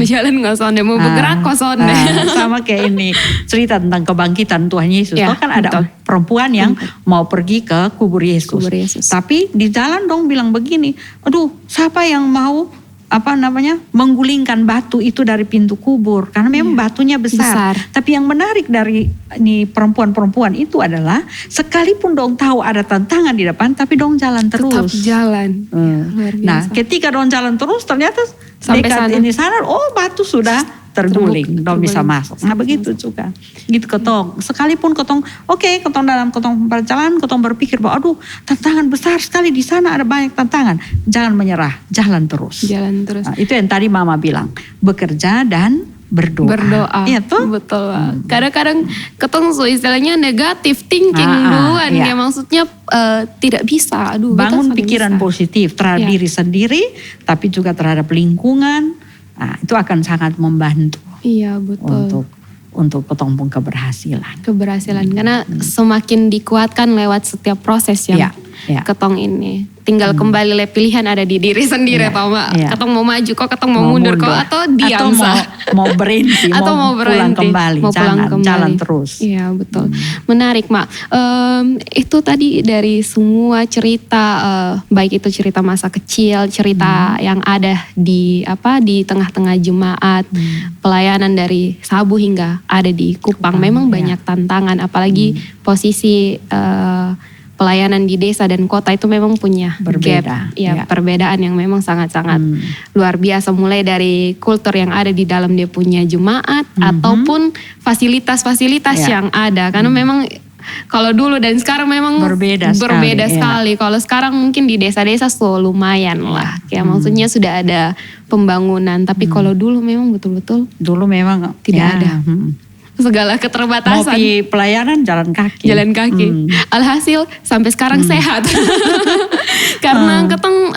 Mau bergerak ke sonde. Sama kayak ini cerita tentang kebangkitan Tuhan Yesus. Kan ada perempuan yang mau pergi ke kubur Yesus. Tapi di jalan dong bilang begini, aduh siapa yang mau menggulingkan batu itu dari pintu kubur, karena memang batunya besar. Tapi yang menarik dari ini perempuan-perempuan itu adalah sekalipun dong tahu ada tantangan di depan, tapi dong jalan terus. Tetap jalan. Nah, ketika dong jalan terus ternyata sampai dekat sana. Batu sudah terguling, dong bisa masuk. Nah begitu juga. Gitu ketong. Sekalipun ketong, ketong dalam ketong perjalanan, ketong berpikir bahwa aduh tantangan besar sekali di sana, ada banyak tantangan. Jangan menyerah, jalan terus. Jalan terus. Nah, itu yang tadi Mama bilang, bekerja dan berdoa. Iya tuh. Betul. Kadang-kadang ketong istilahnya negatif thinking duluan. Ya maksudnya tidak bisa. Aduh, bangun pikiran positif terhadap diri sendiri, tapi juga terhadap lingkungan. Nah, itu akan sangat membantu. Iya betul. Untuk ketong keberhasilan. Karena semakin dikuatkan lewat setiap proses yang ketong ini. Tinggal kembali pilihan ada di diri sendiri atau ketong mau maju kok, ketong mau mundur kok, atau diam mau berhenti, atau mau pulang kembali, jalan terus. Iya betul. Menarik Mak. Itu tadi dari semua cerita, baik itu cerita masa kecil, cerita yang ada di tengah-tengah jemaat, pelayanan dari Sabu hingga ada di Kupang. Memang banyak tantangan, apalagi posisi pelayanan di desa dan kota itu memang punya berbeda. Perbedaan yang memang sangat-sangat luar biasa, mulai dari kultur yang ada di dalam dia punya jemaat ataupun fasilitas-fasilitas yang ada. Karena memang kalau dulu dan sekarang memang berbeda sekali. Kalau sekarang mungkin di desa-desa lumayan lah. Maksudnya sudah ada pembangunan, tapi kalau dulu memang betul-betul tidak ada. Segala keterbatasan. Mau pergi pelayanan jalan kaki. Alhasil sampai sekarang sehat. Karena ketong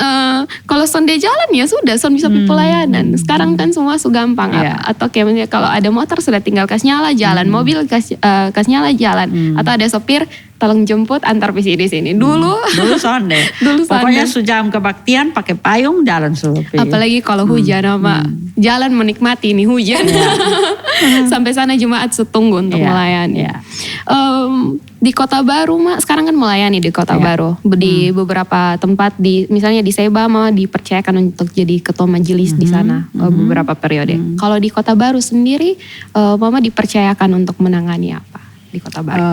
kalau sonde jalan ya sudah, son bisa pergi pelayanan. Sekarang kan semua gampang. Atau kayak kalau ada motor sudah tinggal kas nyala jalan, mobil kas nyala jalan. Atau ada sopir tolong jemput antar visi di sini. Dulu sonde. Pokoknya sejam kebaktian pakai payung jalan supi. Apalagi kalau hujan jalan menikmati nih hujan. Sampai sana jemaat setunggu untuk melayani. Di Kota Baru Mak, sekarang kan melayani di Kota Baru. Di beberapa tempat, misalnya di Seba Mama dipercayakan untuk jadi ketua majelis di sana beberapa periode. Kalau di Kota Baru sendiri, Mama dipercayakan untuk menangani apa di Kota Baru?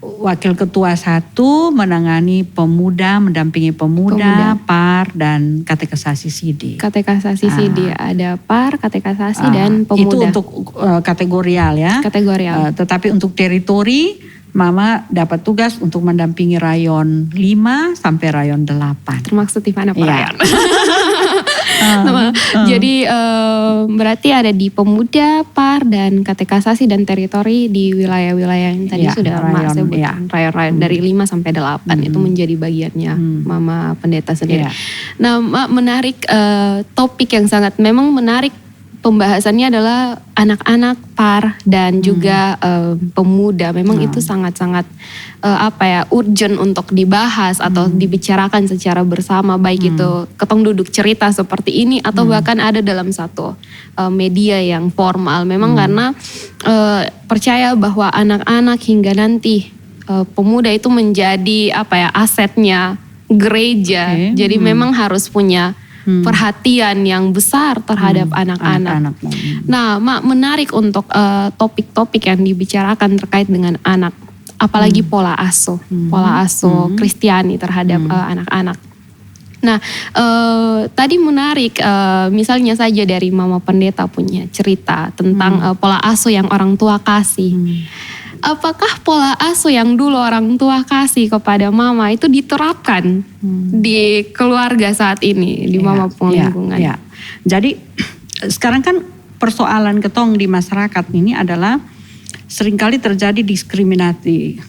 Wakil ketua 1 menangani mendampingi pemuda, par dan katekisasi Sidi. Katekisasi Sidi ada par, katekisasi dan pemuda. Itu untuk kategorial ya. Tetapi untuk teritori, Mama dapat tugas untuk mendampingi rayon 5 sampai rayon 8. Termaksud di mana Pak rayon? Jadi berarti ada di pemuda, par dan katekisasi dan teritori di wilayah-wilayah yang tadi sudah Mak sebutkan. Rayon-rayon dari 5 sampai 8 itu menjadi bagiannya Mama Pendeta sendiri. Nah Mak, menarik topik yang sangat memang menarik. Pembahasannya adalah anak-anak, par dan juga pemuda. Memang itu sangat-sangat urgent untuk dibahas atau dibicarakan secara bersama, baik itu ketong duduk cerita seperti ini atau bahkan ada dalam satu media yang formal. Memang karena percaya bahwa anak-anak hingga nanti pemuda itu menjadi asetnya gereja. Jadi memang harus punya perhatian yang besar terhadap anak-anak. Nah, Mak, menarik untuk topik-topik yang dibicarakan terkait dengan anak, apalagi pola asuh Kristiani terhadap anak-anak. Nah, tadi menarik, misalnya saja dari Mama Pendeta punya cerita tentang pola asuh yang orang tua kasih. Apakah pola asuh yang dulu orang tua kasih kepada Mama itu diterapkan di keluarga saat ini, di Mama Penglingkungan? Jadi sekarang kan persoalan ketong di masyarakat ini adalah seringkali terjadi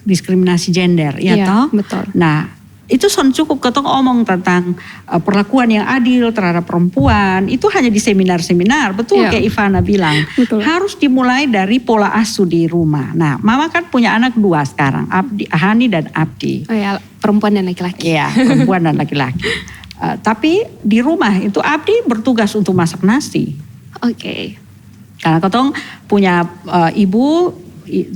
diskriminasi gender, toh? Betul. Nah, itu cukup ketong omong tentang perlakuan yang adil terhadap perempuan. Itu hanya di seminar-seminar, betul kayak Ivana bilang. Betul. Harus dimulai dari pola asuh di rumah. Nah, Mama kan punya anak 2 sekarang, Hani dan Abdi. Perempuan dan laki-laki. Iya, perempuan dan laki-laki. Tapi di rumah itu Abdi bertugas untuk masak nasi. Oke. Karena ketong punya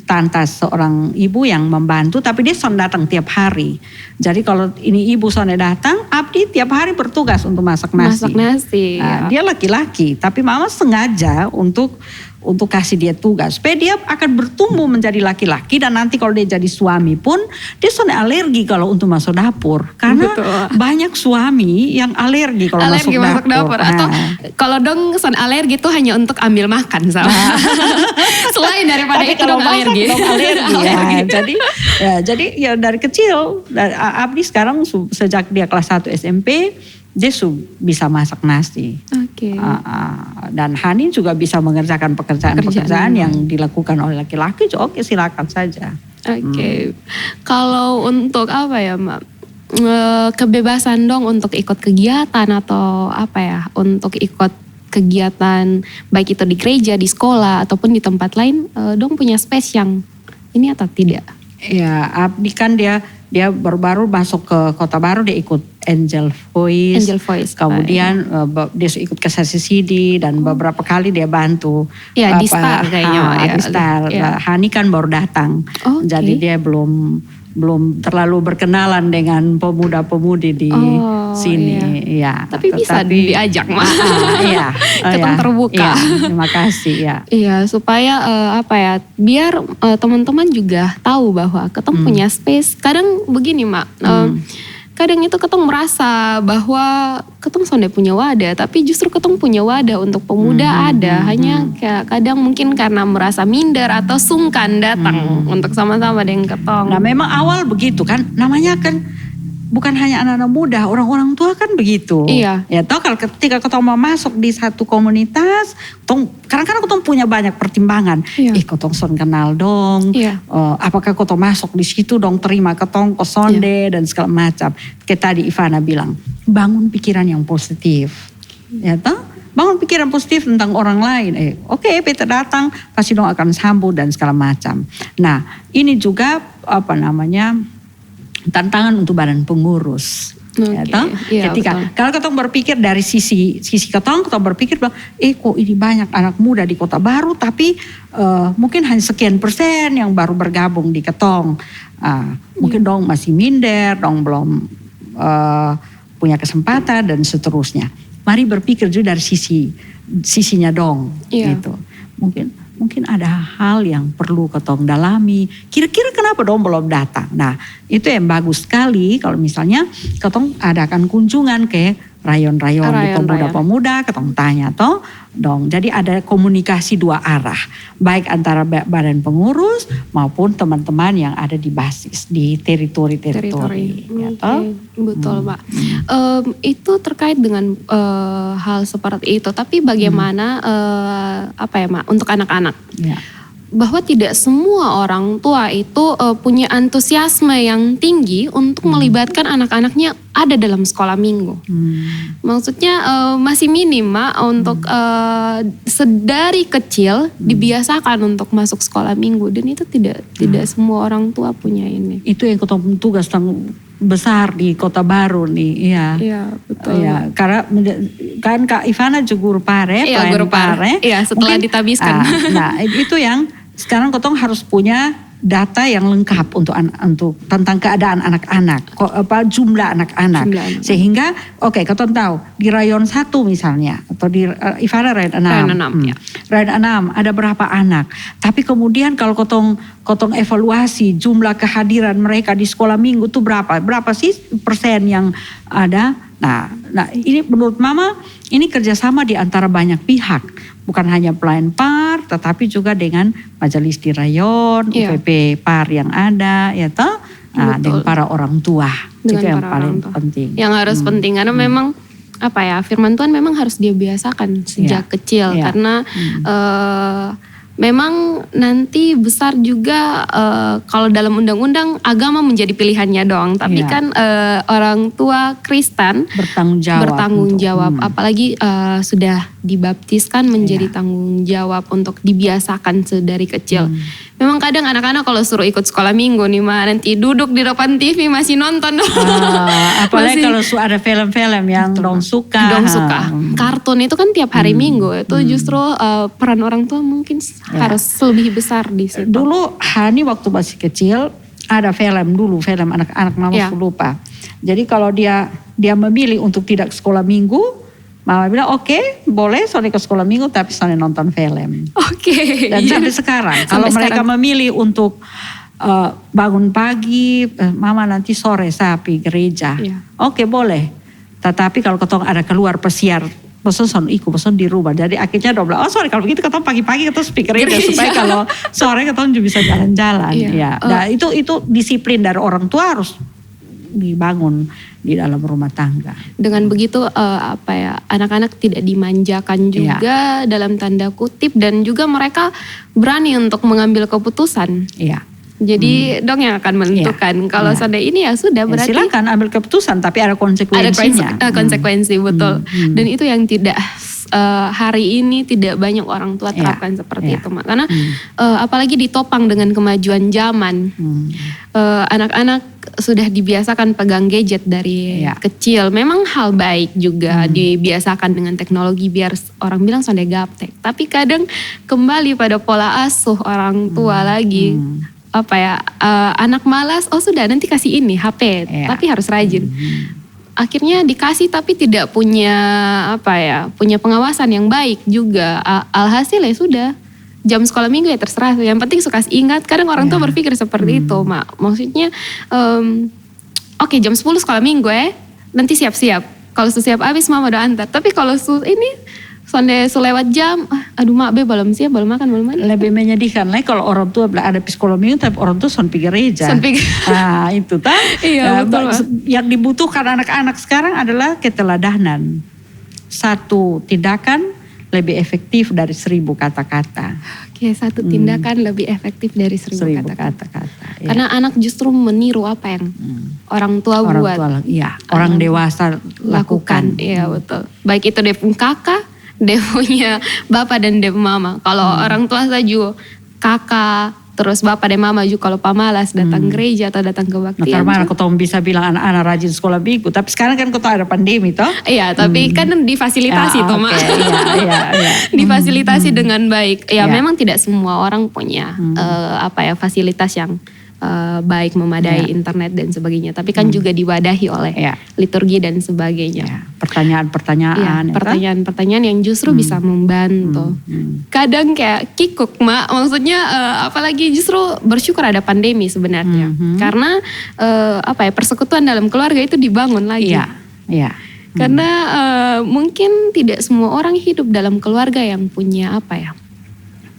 tante seorang ibu yang membantu, tapi dia son datang tiap hari. Jadi kalau ini ibu son datang, Abdi tiap hari bertugas untuk masak nasi. Masak nasi. Dia laki-laki, tapi Mama sengaja untuk untuk kasih dia tugas supaya dia akan bertumbuh menjadi laki-laki, dan nanti kalau dia jadi suami pun dia soalnya alergi kalau untuk masuk dapur, karena banyak suami yang alergi kalau masuk dapur. Atau kalau dong son alergi itu hanya untuk ambil makan sama. Selain daripada itu dong alergi. Jadi ya dari kecil, Abdi sekarang sejak dia kelas 1 SMP dia bisa masak nasi. Dan Hani juga bisa mengerjakan pekerjaan-pekerjaan yang dilakukan oleh laki-laki. Oke, silakan saja. Kalau untuk apa ya, Mbak? Kebebasan dong untuk ikut kegiatan atau apa ya? Untuk ikut kegiatan baik itu di gereja, di sekolah ataupun di tempat lain, dong punya space yang ini atau tidak? Ya, Abdi kan dia baru masuk ke Kota Baru, dia ikut Angel Voice. Kemudian dia ikut ke CCD dan beberapa kali dia bantu. Ya, di Star kayaknya. Di Star. Hani kan baru datang. Jadi dia belum terlalu berkenalan dengan pemuda-pemudi di sini. Iya. Tapi bisa diajak mah. Ketemu terbuka. Terima kasih ya. Iya, supaya biar teman-teman juga tahu bahwa ketemu punya space. Kadang begini, Mak. Kadang itu ketong merasa bahwa ketong sudah punya wadah, tapi justru ketong punya wadah untuk pemuda ada. Hanya kadang mungkin karena merasa minder atau sungkan datang untuk sama-sama dengan ketong. Nah, memang awal begitu kan, namanya kan bukan hanya anak-anak muda, orang-orang tua kan begitu. Iya. Ya toh kalau ketika ketong mau masuk di satu komunitas, kadang-kadang ketong punya banyak pertimbangan. Ketong son kenal dong. Apakah ketong masuk di situ dong terima ketong kosonde dan segala macam. Kayak tadi Ivana bilang, bangun pikiran yang positif. Ya toh? Bangun pikiran positif tentang orang lain. Oke, Peter datang, pasti dong akan sambut dan segala macam. Nah, ini juga tantangan untuk badan pengurus. Ketika kalau ketong berpikir dari sisi ketong berpikir bahwa kok ini banyak anak muda di Kota Baru, tapi mungkin hanya sekian persen yang baru bergabung di ketong. Mungkin dong masih minder, dong belum punya kesempatan dan seterusnya. Mari berpikir juga dari sisinya dong. Gitu. Mungkin ada hal yang perlu ketong dalami. Kira-kira kenapa dong belum datang? Nah, itu yang bagus sekali kalau misalnya ketong adakan kunjungan ke rayon-rayon di pemuda-pemuda, ketong tanya toh dong. Jadi ada komunikasi dua arah, baik antara badan pengurus maupun teman-teman yang ada di basis, di teritori. Ya, betul, Pak. Itu terkait dengan hal seperti itu. Tapi bagaimana Mak, untuk anak-anak? Bahwa tidak semua orang tua itu punya antusiasme yang tinggi untuk melibatkan anak-anaknya ada dalam sekolah minggu. Maksudnya masih minim, Mak, untuk sedari kecil dibiasakan untuk masuk sekolah minggu, dan itu tidak semua orang tua punya ini. Itu yang ketemu tugas besar di Kota Baru nih, Iya, betul. Ya, karena kan Kak Ivana juga guru pare, guru pare. Iya, setelah mungkin, ditabiskan. Nah, itu yang sekarang ketong harus punya data yang lengkap untuk tentang keadaan anak-anak, jumlah anak-anak. Sehingga ketong tahu di rayon 1 misalnya atau di Ivana rayon 6. Rayon 6 ada berapa anak. Tapi kemudian kalau ketong evaluasi jumlah kehadiran mereka di sekolah minggu itu berapa sih persen yang ada. Nah ini menurut Mama ini kerjasama di antara banyak pihak. Bukan hanya pelayan PAR, tetapi juga dengan majelis di rayon, UPP PAR yang ada, ya toh, dengan para orang tua. Itu yang paling penting. Yang harus penting, karena memang firman Tuhan memang harus dia biasakan sejak kecil, karena memang nanti besar juga kalau dalam undang-undang agama menjadi pilihannya doang, tapi kan orang tua Kristen bertanggung jawab, apalagi sudah dibaptiskan menjadi tanggung jawab untuk dibiasakan sedari kecil. Memang kadang anak-anak kalau suruh ikut sekolah minggu nih nanti duduk di depan TV masih nonton. Apalagi kalau ada film-film yang dong suka. Kartun itu kan tiap hari minggu, itu justru peran orang tua mungkin harus lebih besar di situ. Dulu Hani waktu masih kecil ada film anak-anak, Mama lupa. Jadi kalau dia memilih untuk tidak sekolah minggu, Mama bilang oke, boleh Sonde ke sekolah minggu tapi Sonde nonton film. Oke. Dan sampai sekarang kalau mereka memilih untuk bangun pagi, Mama nanti sore saya pergi gereja. Oke, boleh. Tetapi kalau ketong ada keluar pesiar, pesan di rumah. Jadi akhirnya dia bilang, sorry kalau begitu ketong pagi-pagi ketong pergi gereja supaya kalau sore ketong juga bisa jalan-jalan. Nah itu disiplin dari orang tua harus dibangun di dalam rumah tangga. Dengan begitu anak-anak tidak dimanjakan juga dalam tanda kutip, dan juga mereka berani untuk mengambil keputusan. Jadi dong yang akan menentukan. Kalau Sonde ini ya sudah berarti silakan ambil keputusan tapi ada konsekuensinya. Ada konsekuensi betul. Dan itu yang tidak hari ini tidak banyak orang tua terapkan seperti itu, Mak. Karena apalagi ditopang dengan kemajuan zaman. Anak-anak sudah dibiasakan pegang gadget dari kecil. Memang hal baik juga dibiasakan dengan teknologi biar orang bilang Sonde gaptek. Tapi kadang kembali pada pola asuh orang tua lagi. Anak malas, sudah nanti kasih ini HP, tapi harus rajin. Akhirnya dikasih tapi tidak punya punya pengawasan yang baik juga. Alhasil ya sudah, jam sekolah minggu ya terserah. Yang penting suka ingat. Kadang orang tua berpikir seperti itu, Mak. Maksudnya oke, jam 10 sekolah minggu nanti siap-siap. Kalau siap habis Mama udah antar. Tapi kalau ini Sonde selewat jam, aduh Mak belum siap, belum makan, belum mandi. Lebih menyedihkan lagi kalau orang tua ada psikolog minggu tapi orang tua son pergi gereja. Nah itu betul. Yang dibutuhkan anak-anak sekarang adalah keteladanan. Satu tindakan lebih efektif dari 1000 kata-kata. Oke, satu tindakan lebih efektif dari 1000 kata-kata. Karena anak justru meniru apa yang orang tua buat. Orang dewasa lakukan. Iya betul. Baik itu dia pun kakak, dia punya bapak dan dia mama. Kalau orang tua saja kakak, terus bapak dan mama juga kalau pamalas datang gereja atau datang kebaktian. Karena kau bisa bilang anak-anak rajin sekolah minggu, tapi sekarang kan kau tahu ada pandemi toh? Iya, tapi kan difasilitasi toh Mak. Difasilitasi dengan baik. Memang tidak semua orang punya fasilitas yang baik memadai internet dan sebagainya, tapi kan juga diwadahi oleh liturgi dan sebagainya. Pertanyaan-pertanyaan yang justru bisa membantu. Kadang kayak kikuk Mak, maksudnya apalagi justru bersyukur ada pandemi sebenarnya, karena persekutuan dalam keluarga itu dibangun lagi. Karena mungkin tidak semua orang hidup dalam keluarga yang punya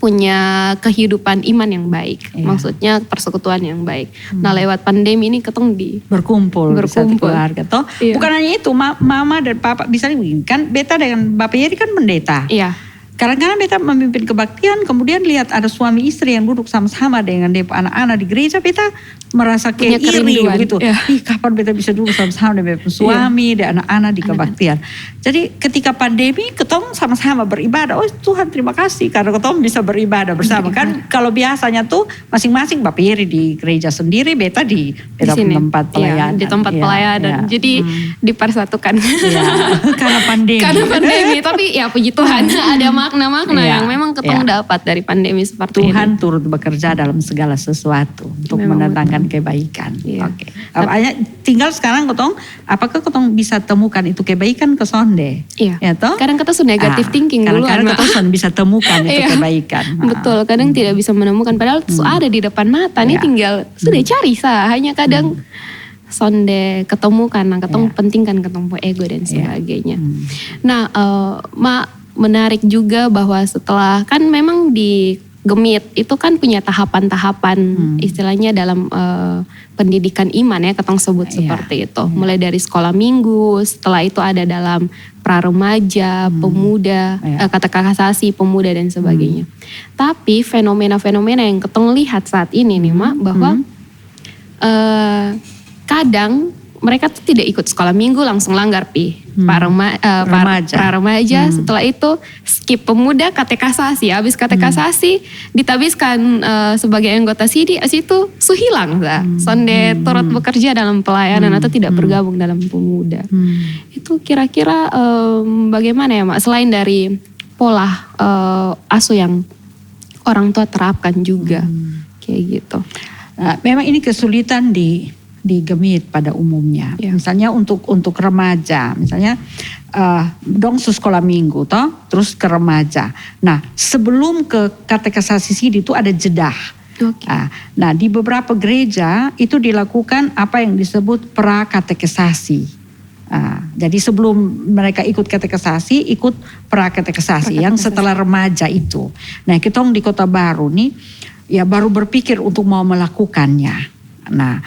punya kehidupan iman yang baik, maksudnya persekutuan yang baik. Nah lewat pandemi ini ketong berkumpul. Satu keluarga toh. Bukan hanya itu, mama dan papa bisa begini kan, beta dengan bapak Yeri kan pendeta. Kadang-kadang beta memimpin kebaktian, kemudian lihat ada suami istri yang duduk sama-sama dengan anak-anak di gereja, beta merasa kayak iri begitu. Kapan beta bisa duduk sama-sama dengan suami dan anak-anak di kebaktian. Jadi ketika pandemi, ketong sama-sama beribadah. Oh Tuhan terima kasih karena ketong bisa beribadah bersama. Kan kalau biasanya tuh masing-masing bapak Yeri di gereja sendiri, beta di tempat pelayanan. Di tempat pelayanan. Jadi dipersatukan. Karena pandemi. Tapi ya puji Tuhan ada makna-makna yang memang ketong dapat dari pandemi seperti ini. Tuhan turut bekerja dalam segala sesuatu untuk mendatangkan kebaikan. Oke. Tinggal sekarang apakah ketong bisa temukan itu kebaikan ke Sonde? Ya toh? Kadang kita sudah negatif thinking dulu. Kadang ketong bisa temukan itu kebaikan. Betul, kadang tidak bisa menemukan padahal itu ada di depan mata. Nih tinggal sudah cari hanya kadang Sonde ketemukan, ketong pentingkan ketemu ego dan sebagainya. Nah, menarik juga bahwa setelah kan memang di Gemit itu kan punya tahapan-tahapan istilahnya dalam pendidikan iman ya, ketong sebut seperti itu. Mulai dari sekolah minggu, setelah itu ada dalam praremaja, pemuda, katekisasi pemuda dan sebagainya. Tapi fenomena-fenomena yang ketong lihat saat ini nih Mak, bahwa kadang mereka tuh tidak ikut sekolah minggu, langsung langgar praremaja. Setelah itu skip pemuda, katekisasi. Habis katekisasi ditabiskan sebagai anggota sidik, itu hilang. Sonde turut bekerja dalam pelayanan atau tidak bergabung dalam pemuda. Itu kira-kira bagaimana ya Mak? Selain dari pola asuh yang orang tua terapkan juga. Kayak gitu. Nah, memang ini kesulitan di di Gemit pada umumnya. Yeah. Misalnya untuk remaja, misalnya dong sekolah minggu toh, terus ke remaja. Nah, sebelum ke katekisasi sidi itu ada jeda. Okay. Nah, di beberapa gereja itu dilakukan apa yang disebut pra-katekisasi. Jadi sebelum mereka ikut katekisasi, ikut pra-katekisasi yang setelah remaja itu. Nah, kita di Kota Baru nih ya baru berpikir untuk mau melakukannya. Nah,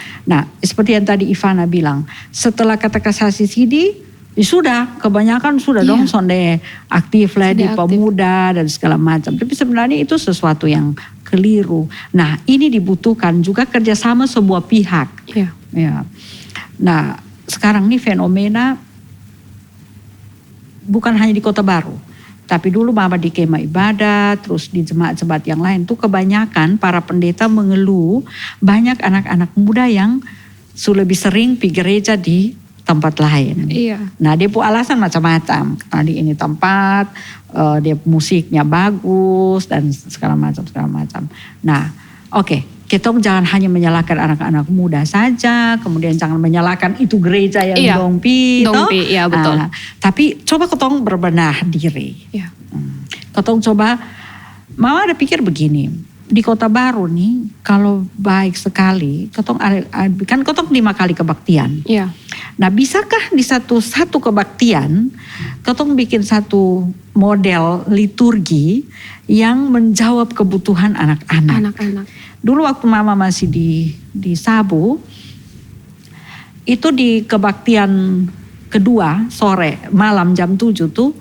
seperti yang tadi Ivana bilang, setelah katekisasi sidi, sudah kebanyakan sudah dong sonde aktif lah di pemuda dan segala macam. Tapi sebenarnya itu sesuatu yang keliru. Nah, ini dibutuhkan juga kerjasama sebuah pihak. Ya. Nah, sekarang nih fenomena bukan hanya di Kota Baru. Tapi dulu mama di kemah ibadat, terus di jemaat-jemaat yang lain tuh kebanyakan para pendeta mengeluh banyak anak-anak muda yang lebih sering pergi gereja di tempat lain. Iya. Nah, dia punya alasan macam-macam. Tadi ini tempat, dia musiknya bagus dan segala macam. Nah, oke. Kita jangan hanya menyalahkan anak-anak muda saja, kemudian jangan menyalahkan itu gereja yang dongpi, iya betul. Tapi coba ketong berbenah diri. Iya. Ketong coba, mama ada pikir begini, di Kota Baru nih kalau baik sekali, ketong 5 kali kebaktian. Iya. Nah, bisakah di satu kebaktian, ketong bikin satu model liturgi yang menjawab kebutuhan anak-anak. Dulu waktu mama masih di Sabu, itu di kebaktian kedua sore malam jam 7 tuh,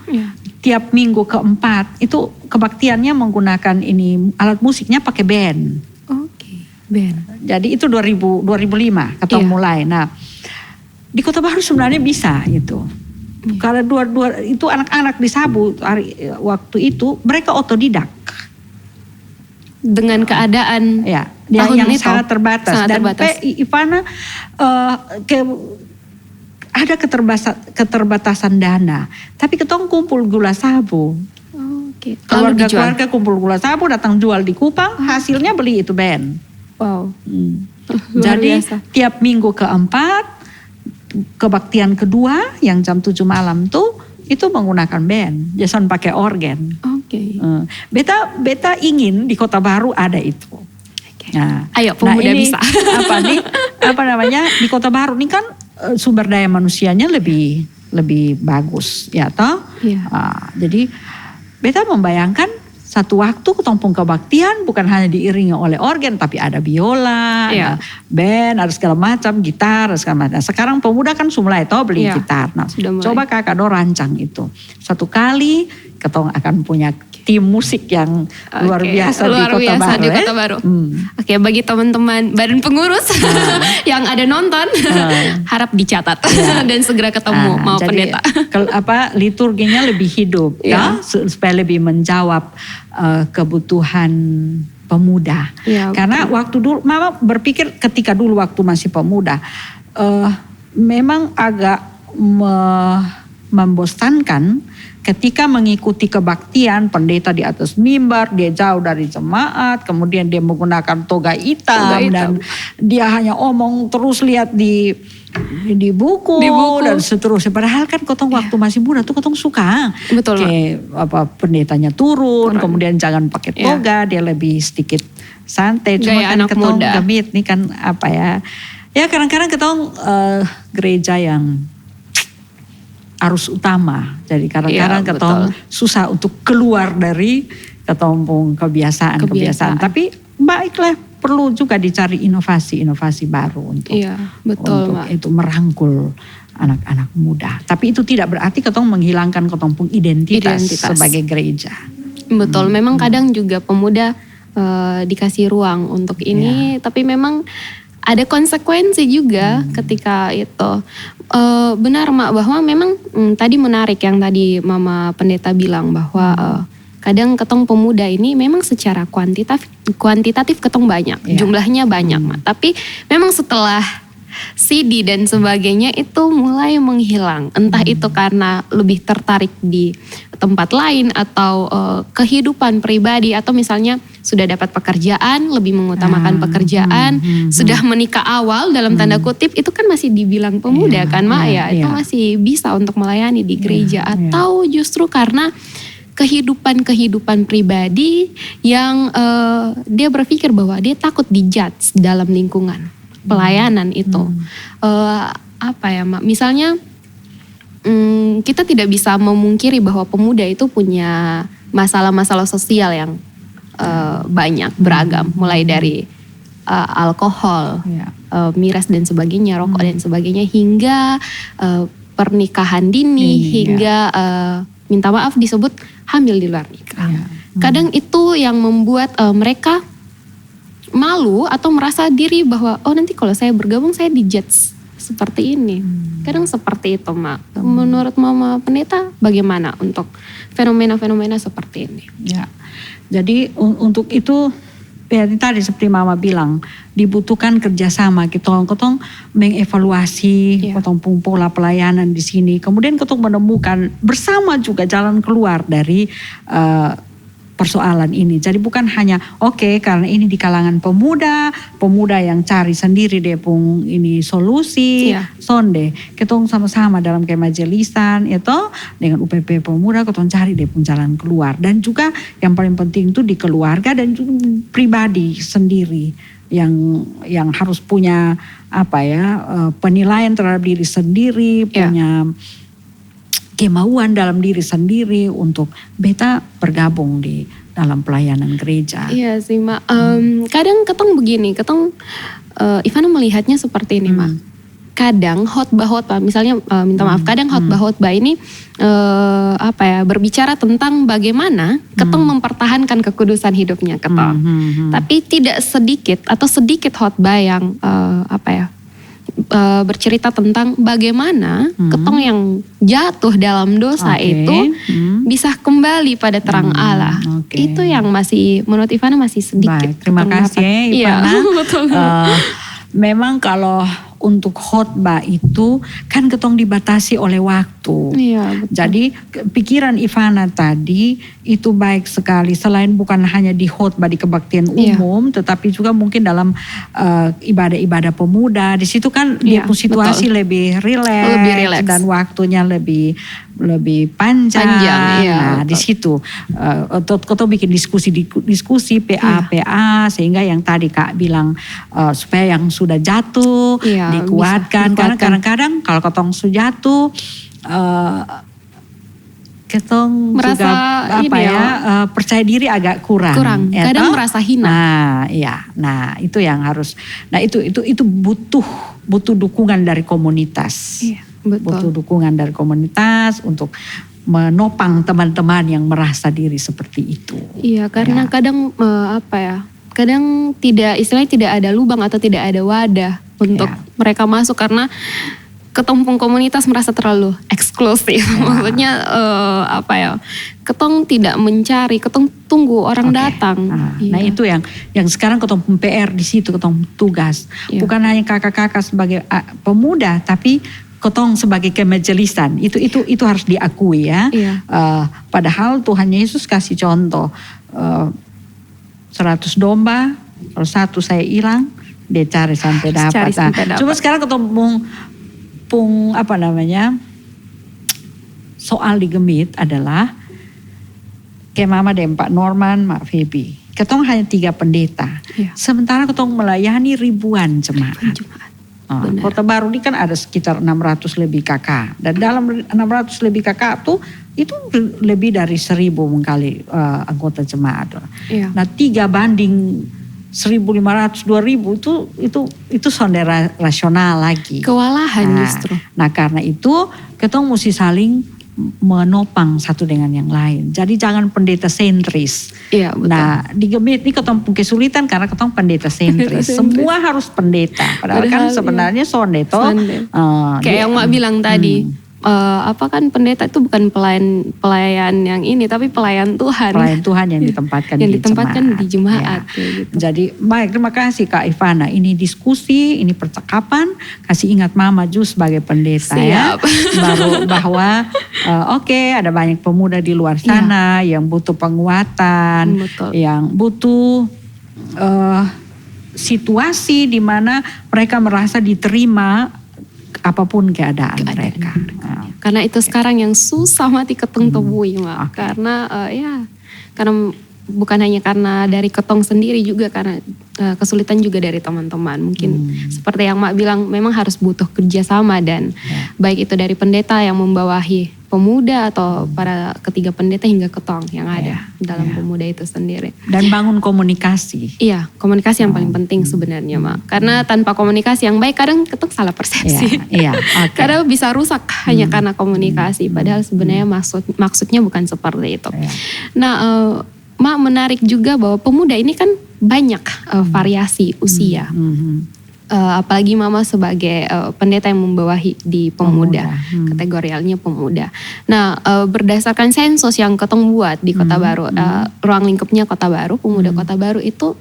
tiap minggu keempat itu kebaktiannya menggunakan ini alat musiknya pakai band. Oke, band. Jadi itu 2005 ketemu mulai. Nah, di Kota Baru sebenarnya bisa itu. Karena dua itu anak-anak di Sabu waktu itu mereka otodidak. Dengan keadaan yang sangat terbatas. Ivana ada keterbatasan dana. Tapi ketong kumpul gula sabu. Okay. Keluarga kumpul gula sabu datang jual di Kupang. Hasilnya beli itu band. Wow. Jadi tiap minggu keempat, kebaktian kedua yang jam 7 malam tuh itu menggunakan band. Jason pakai organ. Oke. Beta ingin di Kota Baru ada itu. Okay. Nah, ayo pemuda ini bisa. Di Kota Baru ini kan sumber daya manusianya lebih bagus, ya toh. Yeah. Jadi beta membayangkan satu waktu ketompong kebaktian bukan hanya diiringi oleh organ, tapi ada biola, ada band, ada segala macam, gitar, ada segala macam. Nah, sekarang pemuda kan mulai toh beli gitar. Nah, coba kakak rancang itu. Satu kali ketong akan punya tim musik yang luar biasa di Kota Baru. Oke, bagi teman-teman badan pengurus yang ada nonton, harap dicatat dan segera ketemu mau pendeta. Liturginya lebih hidup, supaya lebih menjawab kebutuhan pemuda. Karena waktu dulu, mama berpikir ketika dulu waktu masih pemuda, memang agak membosankan. Ketika mengikuti kebaktian, pendeta di atas mimbar, dia jauh dari jemaat, kemudian dia menggunakan toga hitam. Dan dia hanya omong terus lihat di buku dan seterusnya. Padahal kan ketong waktu masih muda tuh ketong suka. Betul. Pendetanya turun, kemudian jangan pakai toga, dia lebih sedikit santai. Cuma kan ketong Gemit nih kan ya kadang-kadang ketong gereja yang arus utama. Jadi kadang-kadang ketong susah untuk keluar dari ketompong kebiasaan. Tapi baiklah, perlu juga dicari inovasi baru untuk itu merangkul anak-anak muda. Tapi itu tidak berarti ketong menghilangkan ketompong identitas sebagai gereja. Betul, memang kadang juga pemuda dikasih ruang untuk ini, tapi memang ada konsekuensi juga ketika itu. Benar Mak, bahwa memang tadi menarik yang tadi Mama Pendeta bilang bahwa kadang ketong pemuda ini memang secara kuantitatif ketong banyak, jumlahnya banyak Mak. Tapi memang setelah CD dan sebagainya itu mulai menghilang. Entah itu karena lebih tertarik di tempat lain atau kehidupan pribadi, atau misalnya sudah dapat pekerjaan, lebih mengutamakan pekerjaan, sudah menikah awal dalam tanda kutip, itu kan masih dibilang pemuda kan Mak ya, itu masih bisa untuk melayani di gereja, atau justru karena kehidupan pribadi yang dia berpikir bahwa dia takut dijudge dalam lingkungan pelayanan itu. Apa ya Mak, misalnya kita tidak bisa memungkiri bahwa pemuda itu punya masalah-masalah sosial yang banyak, beragam, mulai dari alkohol, miras dan sebagainya, rokok dan sebagainya, hingga pernikahan dini, hingga minta maaf disebut hamil di luar nikah. Kadang itu yang membuat mereka malu atau merasa diri bahwa nanti kalau saya bergabung saya dijudge seperti ini. Kadang seperti itu Mak. Menurut Mama Pendeta bagaimana untuk fenomena-fenomena seperti ini? Ya, jadi untuk itu ya tadi seperti Mama bilang, dibutuhkan kerjasama. Ketong mengevaluasi ketong pola pelayanan di sini. Kemudian ketong menemukan bersama juga jalan keluar dari persoalan ini. Jadi bukan hanya karena ini di kalangan pemuda yang cari sendiri deh pung ini solusi, sonde. Ketong sama-sama dalam kemajelisan itu dengan UPP Pemuda ketong cari deh pung jalan keluar. Dan juga yang paling penting itu di keluarga dan juga pribadi sendiri yang harus punya penilaian terhadap diri sendiri, punya kemauan dalam diri sendiri untuk beta bergabung di dalam pelayanan gereja. Iya sih Mak. Kadang ketong begini, Ivana melihatnya seperti ini Mak. Kadang khotbah, misalnya minta maaf, kadang khotbah ini berbicara tentang bagaimana ketong mempertahankan kekudusan hidupnya ketong. Tapi tidak sedikit khotbah yang bercerita tentang bagaimana ketong yang jatuh dalam dosa itu bisa kembali pada terang Allah. Itu yang masih menurut Ivana masih sedikit. Baik, terima kasih Ivana. Memang kalau untuk khotbah itu kan ketong dibatasi oleh waktu. Jadi pikiran Ivana tadi itu baik sekali. Selain bukan hanya di khotbah di kebaktian umum, tetapi juga mungkin dalam ibadah-ibadah pemuda. Di situ kan dia pun situasi lebih rileks dan waktunya lebih panjang. Nah, di situ kita bikin diskusi PA sehingga yang tadi Kak bilang supaya yang sudah jatuh dikuatkan. Karena kadang-kadang kalau ketong sudah jatuh ketong merasa juga percaya diri agak kurang. Kadang merasa hina. Nah itu yang harus. Nah itu butuh dukungan dari komunitas. Butuh dukungan dari komunitas untuk menopang teman-teman yang merasa diri seperti itu. Iya, karena kadang kadang tidak ada lubang atau tidak ada wadah untuk mereka masuk karena ketong komunitas merasa terlalu eksklusif. Maksudnya ketong tidak mencari, ketong tunggu orang datang. Nah itu yang sekarang ketong PR di situ, ketong tugas. Bukan hanya kakak-kakak sebagai pemuda, tapi ketong sebagai kemajelisan. Itu harus diakui ya. Padahal Tuhan Yesus kasih contoh 100 domba, kalau satu saya hilang, dia cari sampai dapat. Cuma sekarang ketemu soal di Gemit adalah kayak Mama dan Pak Norman, Mak Feby. Ketong hanya 3 pendeta. Sementara ketong melayani ribuan jemaat. Kota Baru ini kan ada sekitar 600 lebih kakak. Dan dalam 600 lebih kakak tuh itu lebih dari 1000 kali anggota jemaat. Nah 3 banding 1.500, 2.000 itu saudara rasional lagi. Kewalahan justru. Nah karena itu ketong mesti saling menopang satu dengan yang lain. Jadi jangan pendeta sentris. Nah di Gemit ini ketong kesulitan karena ketong pendeta sentris. Semua harus pendeta. Padahal kan sebenarnya sonde toh. Kayak yang Mak bilang tadi. pendeta itu bukan pelayan yang ini, tapi pelayan Tuhan. Pelayan Tuhan yang ditempatkan di jemaat. Ya. Gitu. Jadi baik, terima kasih Kak Ivana. Ini diskusi, ini percakapan. Kasih ingat Mama Ju sebagai pendeta. Siap. Ya. Baru bahwa ada banyak pemuda di luar sana yang butuh penguatan, yang butuh situasi di mana mereka merasa diterima apapun keadaan mereka. Karena itu sekarang yang susah mati ketong temui, Mak. Karena karena bukan hanya karena dari ketong sendiri, juga karena kesulitan juga dari teman-teman. Mungkin seperti yang Mak bilang, memang harus butuh kerjasama dan baik itu dari pendeta yang membawahi pemuda atau para ketiga pendeta hingga ketong yang ada dalam pemuda itu sendiri. Dan bangun komunikasi. Iya, komunikasi yang paling penting sebenarnya, Mak. Karena tanpa komunikasi yang baik kadang ketong salah persepsi. Kadang bisa rusak hanya karena komunikasi. Padahal sebenarnya maksudnya bukan seperti itu. Nah, Mak menarik juga bahwa pemuda ini kan banyak variasi usia. Apalagi Mama sebagai pendeta yang membawahi di pemuda, kategorialnya pemuda. Nah, berdasarkan sensus yang ketong buat di Kota Baru, ruang lingkupnya Kota Baru, pemuda Kota Baru itu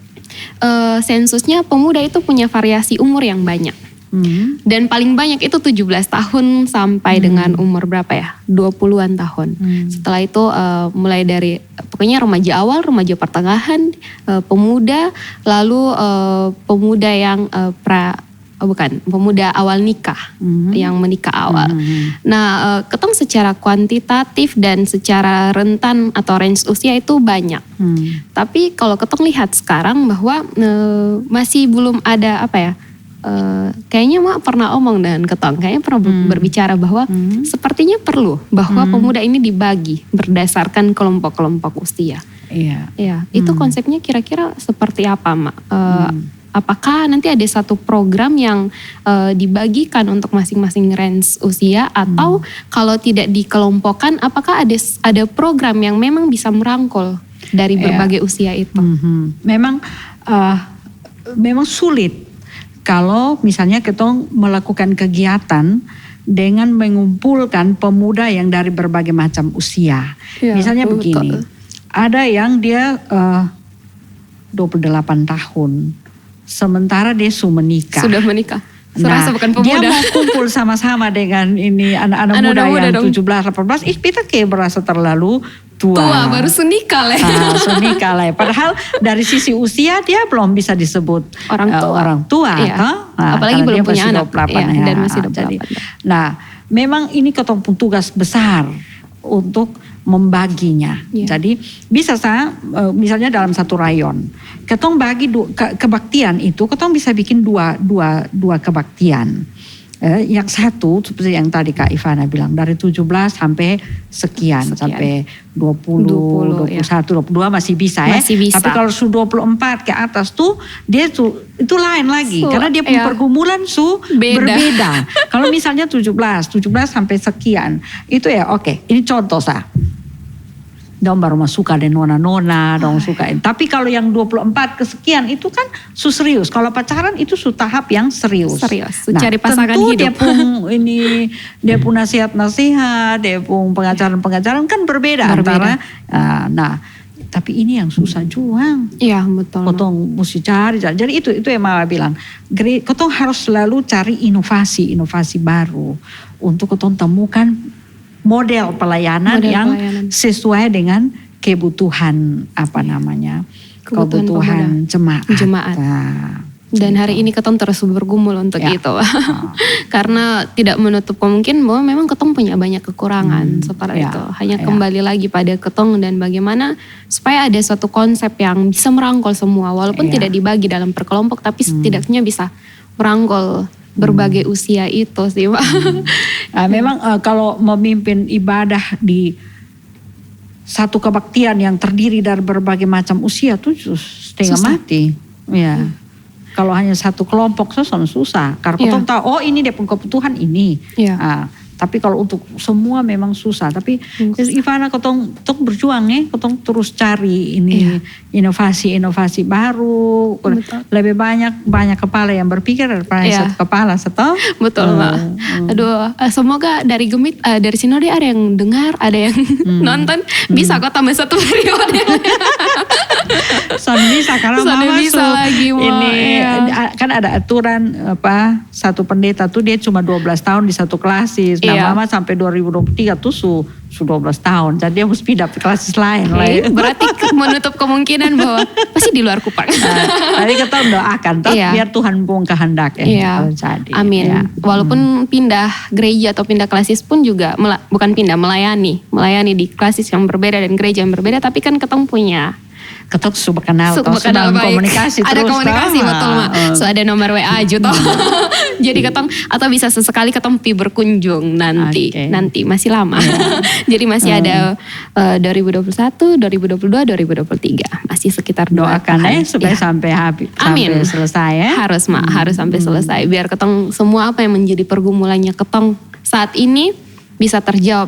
sensusnya pemuda itu punya variasi umur yang banyak. Dan paling banyak itu 17 tahun sampai dengan umur berapa ya? 20-an tahun. Setelah itu mulai dari pokoknya remaja awal, remaja pertengahan, pemuda, lalu pemuda yang pemuda awal nikah, yang menikah awal. Nah, ketong secara kuantitatif dan secara rentan atau range usia itu banyak. Tapi kalau ketong lihat sekarang bahwa masih belum ada kayaknya Mak pernah omong dengan ketong, kayaknya pernah berbicara bahwa sepertinya perlu bahwa pemuda ini dibagi berdasarkan kelompok-kelompok usia. Iya. Itu konsepnya kira-kira seperti apa, Mak? Apakah nanti ada satu program yang dibagikan untuk masing-masing range usia, atau kalau tidak dikelompokkan, apakah ada program yang memang bisa merangkul dari berbagai usia itu? Memang sulit kalau misalnya ketong melakukan kegiatan dengan mengumpulkan pemuda yang dari berbagai macam usia. Misalnya begini, ada yang dia 28 tahun, sementara dia sudah menikah. Serasa bukan pemuda. Dia mau kumpul sama-sama dengan ini anak-anak muda yang 17-18, kita kayak berasa terlalu tua, baru sunikah lah. Padahal dari sisi usia dia belum bisa disebut orang tua. Apalagi belum punya anak. Dan masih 28. Nah, memang ini ketong pun tugas besar untuk membaginya. Jadi bisa misalnya dalam satu rayon, ketong bagi kebaktian itu, ketong bisa bikin dua kebaktian. Yang satu seperti yang tadi Kak Ivana bilang, dari 17 sampai sekian. Sampai 20, 21, 22 masih bisa ya. Tapi kalau sudah 24 ke atas tuh dia itu lain lagi. Karena dia pergumulan berbeda. Kalau misalnya 17 sampai sekian itu ini contoh dong baru suka dan nona-nona, dong suka. Tapi kalau yang 24 kesekian itu kan serius. Kalau pacaran itu tahap yang serius. Cari pasangan tentu hidup. Dia pun nasihat, dia pun pengajaran kan berbeda. Antara. Tapi ini yang susah juang. Iya, betul. Kotong mesti cari. Jadi itu yang Mama bilang. Kotong harus selalu cari inovasi baru untuk kotong temukan model pelayanan yang sesuai dengan kebutuhan kebutuhan jemaat. Dan hari ini ketong terus bergumul untuk itu. Karena tidak menutup kemungkinan bahwa memang ketong punya banyak kekurangan seperti itu. Hanya kembali lagi pada ketong dan bagaimana supaya ada suatu konsep yang bisa merangkul semua. Walaupun tidak dibagi dalam per kelompok, tapi setidaknya bisa merangkul berbagai usia itu sih, Pak. Memang kalau memimpin ibadah di satu kebaktian yang terdiri dari berbagai macam usia tuh setengah mati. Kalau hanya satu kelompok susah. Karena kita tahu ini dia punya kebutuhan ini. Tapi kalau untuk semua memang susah. Tapi Ivana kotong berjuang ya, kotong terus cari ini inovasi-inovasi baru. Betul. Lebih banyak kepala yang berpikir daripada satu kepala, setau? Betul Mbak. Aduh, semoga dari Gemit, dari Sinode ada yang dengar, ada yang nonton, bisa kok tambah satu periode. Soalnya bisa karena mama bisa lagi, ini kan ada aturan satu pendeta tuh dia cuma 12 tahun di satu klasis. Nah mama sampai 2023 tuh su 12 tahun. Jadi dia harus pindah ke klasis lain. Berarti menutup kemungkinan bahwa pasti di luar Kupang. Tadi kita doakan biar Tuhan pun kehendak jadi. Amin. Ya. Walaupun pindah gereja atau pindah klasis pun juga bukan pindah, melayani di klasis yang berbeda dan gereja yang berbeda, tapi kan ketemu punya ketok sudah kenal komunikasi ada terus komunikasi betul Mak. So ada nomor WA aja toh. Jadi ketong atau bisa sesekali ketong pi berkunjung nanti masih lama. Jadi masih ada 2021, 2022, 2023 masih sekitar doakan supaya sampai habis. Amin. Sampai selesai ya. Harus Mak, harus sampai selesai biar ketong semua apa yang menjadi pergumulannya ketong saat ini bisa terjawab.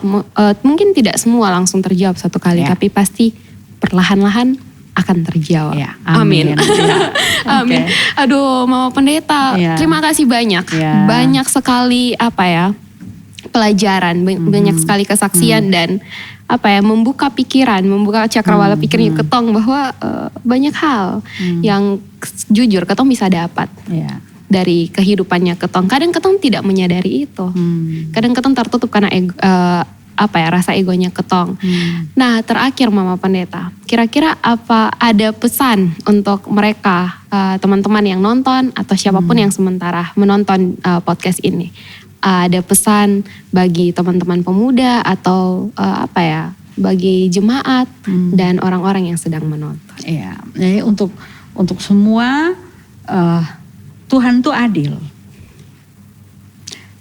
Mungkin tidak semua langsung terjawab satu kali, tapi pasti perlahan-lahan akan terjawab. Ya, amin. Amin. Aduh, Mama Pendeta, terima kasih banyak. Banyak sekali pelajaran, banyak sekali kesaksian dan membuka pikiran, membuka cakrawala pikirnya ketong bahwa banyak hal yang jujur ketong bisa dapat. Dari kehidupannya ketong. Kadang ketong tidak menyadari itu. Kadang ketong tertutup karena rasa egonya ketong. Nah, terakhir Mama Pendeta, kira-kira apa ada pesan untuk mereka teman-teman yang nonton atau siapapun yang sementara menonton podcast ini? Ada pesan bagi teman-teman pemuda atau bagi jemaat dan orang-orang yang sedang menonton? Iya, jadi untuk semua Tuhan tuh adil.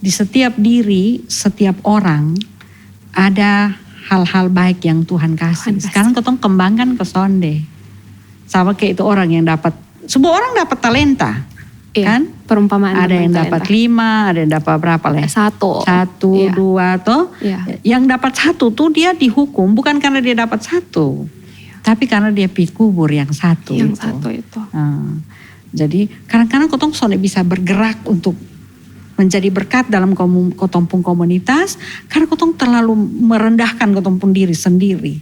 Di setiap diri, setiap orang ada hal-hal baik yang Tuhan kasih. Sekarang ketong kembangkan ke sonde. Sama kayak itu orang yang dapat, semua orang dapat talenta. Kan? Perumpamaan. Ada yang dapat 5, ada yang dapat berapa lah? 1, 2 toh. Yang dapat 1 tuh dia dihukum bukan karena dia dapat 1. Tapi karena dia pi kubur yang 1 itu. Yang 1 itu. Jadi kadang-kadang ketong sonde bisa bergerak untuk menjadi berkat dalam kotong pun komunitas karena kotong terlalu merendahkan kotong pun diri sendiri.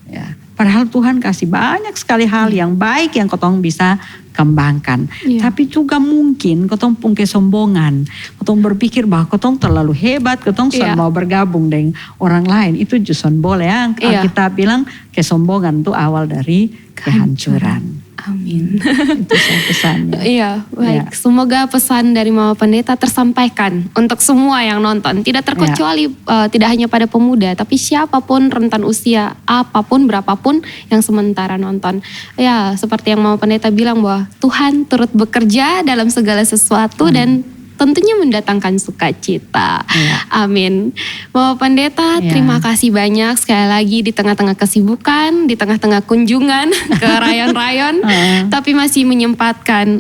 Ya. Padahal Tuhan kasih banyak sekali hal yang baik yang kotong bisa kembangkan. Tapi juga mungkin kotong pun kesombongan. Kotong berpikir bahwa kotong terlalu hebat, kotong mau bergabung dengan orang lain. Itu justru boleh ya. Kita bilang kesombongan itu awal dari kehancuran. Amin. Itu saya pesannya. Iya, baik. Semoga pesan dari Mama Pendeta tersampaikan untuk semua yang nonton. Tidak terkecuali tidak hanya pada pemuda, tapi siapapun rentan usia, apapun, berapapun yang sementara nonton. Ya, seperti yang Mama Pendeta bilang bahwa Tuhan turut bekerja dalam segala sesuatu dan tentunya mendatangkan sukacita. Amin. Mama Pendeta, terima kasih banyak sekali lagi di tengah-tengah kesibukan, di tengah-tengah kunjungan ke rayon-rayon, tapi masih menyempatkan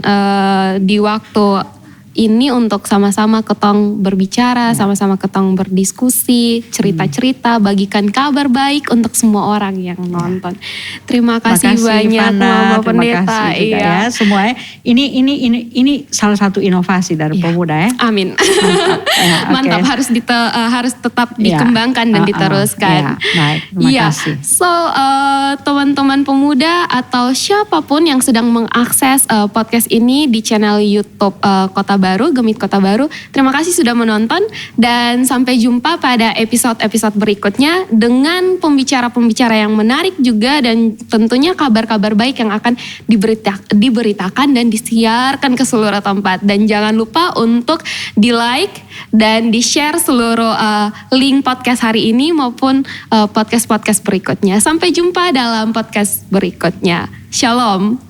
di waktu ini untuk sama-sama ketong berbicara, sama-sama ketong berdiskusi, cerita-cerita, bagikan kabar baik untuk semua orang yang nonton. Terima kasih banyak Mama Pendeta. Ya, semuanya. Ini salah satu inovasi dari pemuda ya. Amin. Mantap, harus tetap dikembangkan dan diteruskan. Baik, terima kasih. So, teman-teman pemuda atau siapapun yang sedang mengakses podcast ini di channel YouTube Kota Baru, Gemit Kota Baru. Terima kasih sudah menonton dan sampai jumpa pada episode-episode berikutnya dengan pembicara-pembicara yang menarik juga dan tentunya kabar-kabar baik yang akan diberitakan dan disiarkan ke seluruh tempat. Dan jangan lupa untuk di-like dan di-share seluruh link podcast hari ini maupun podcast-podcast berikutnya. Sampai jumpa dalam podcast berikutnya. Shalom.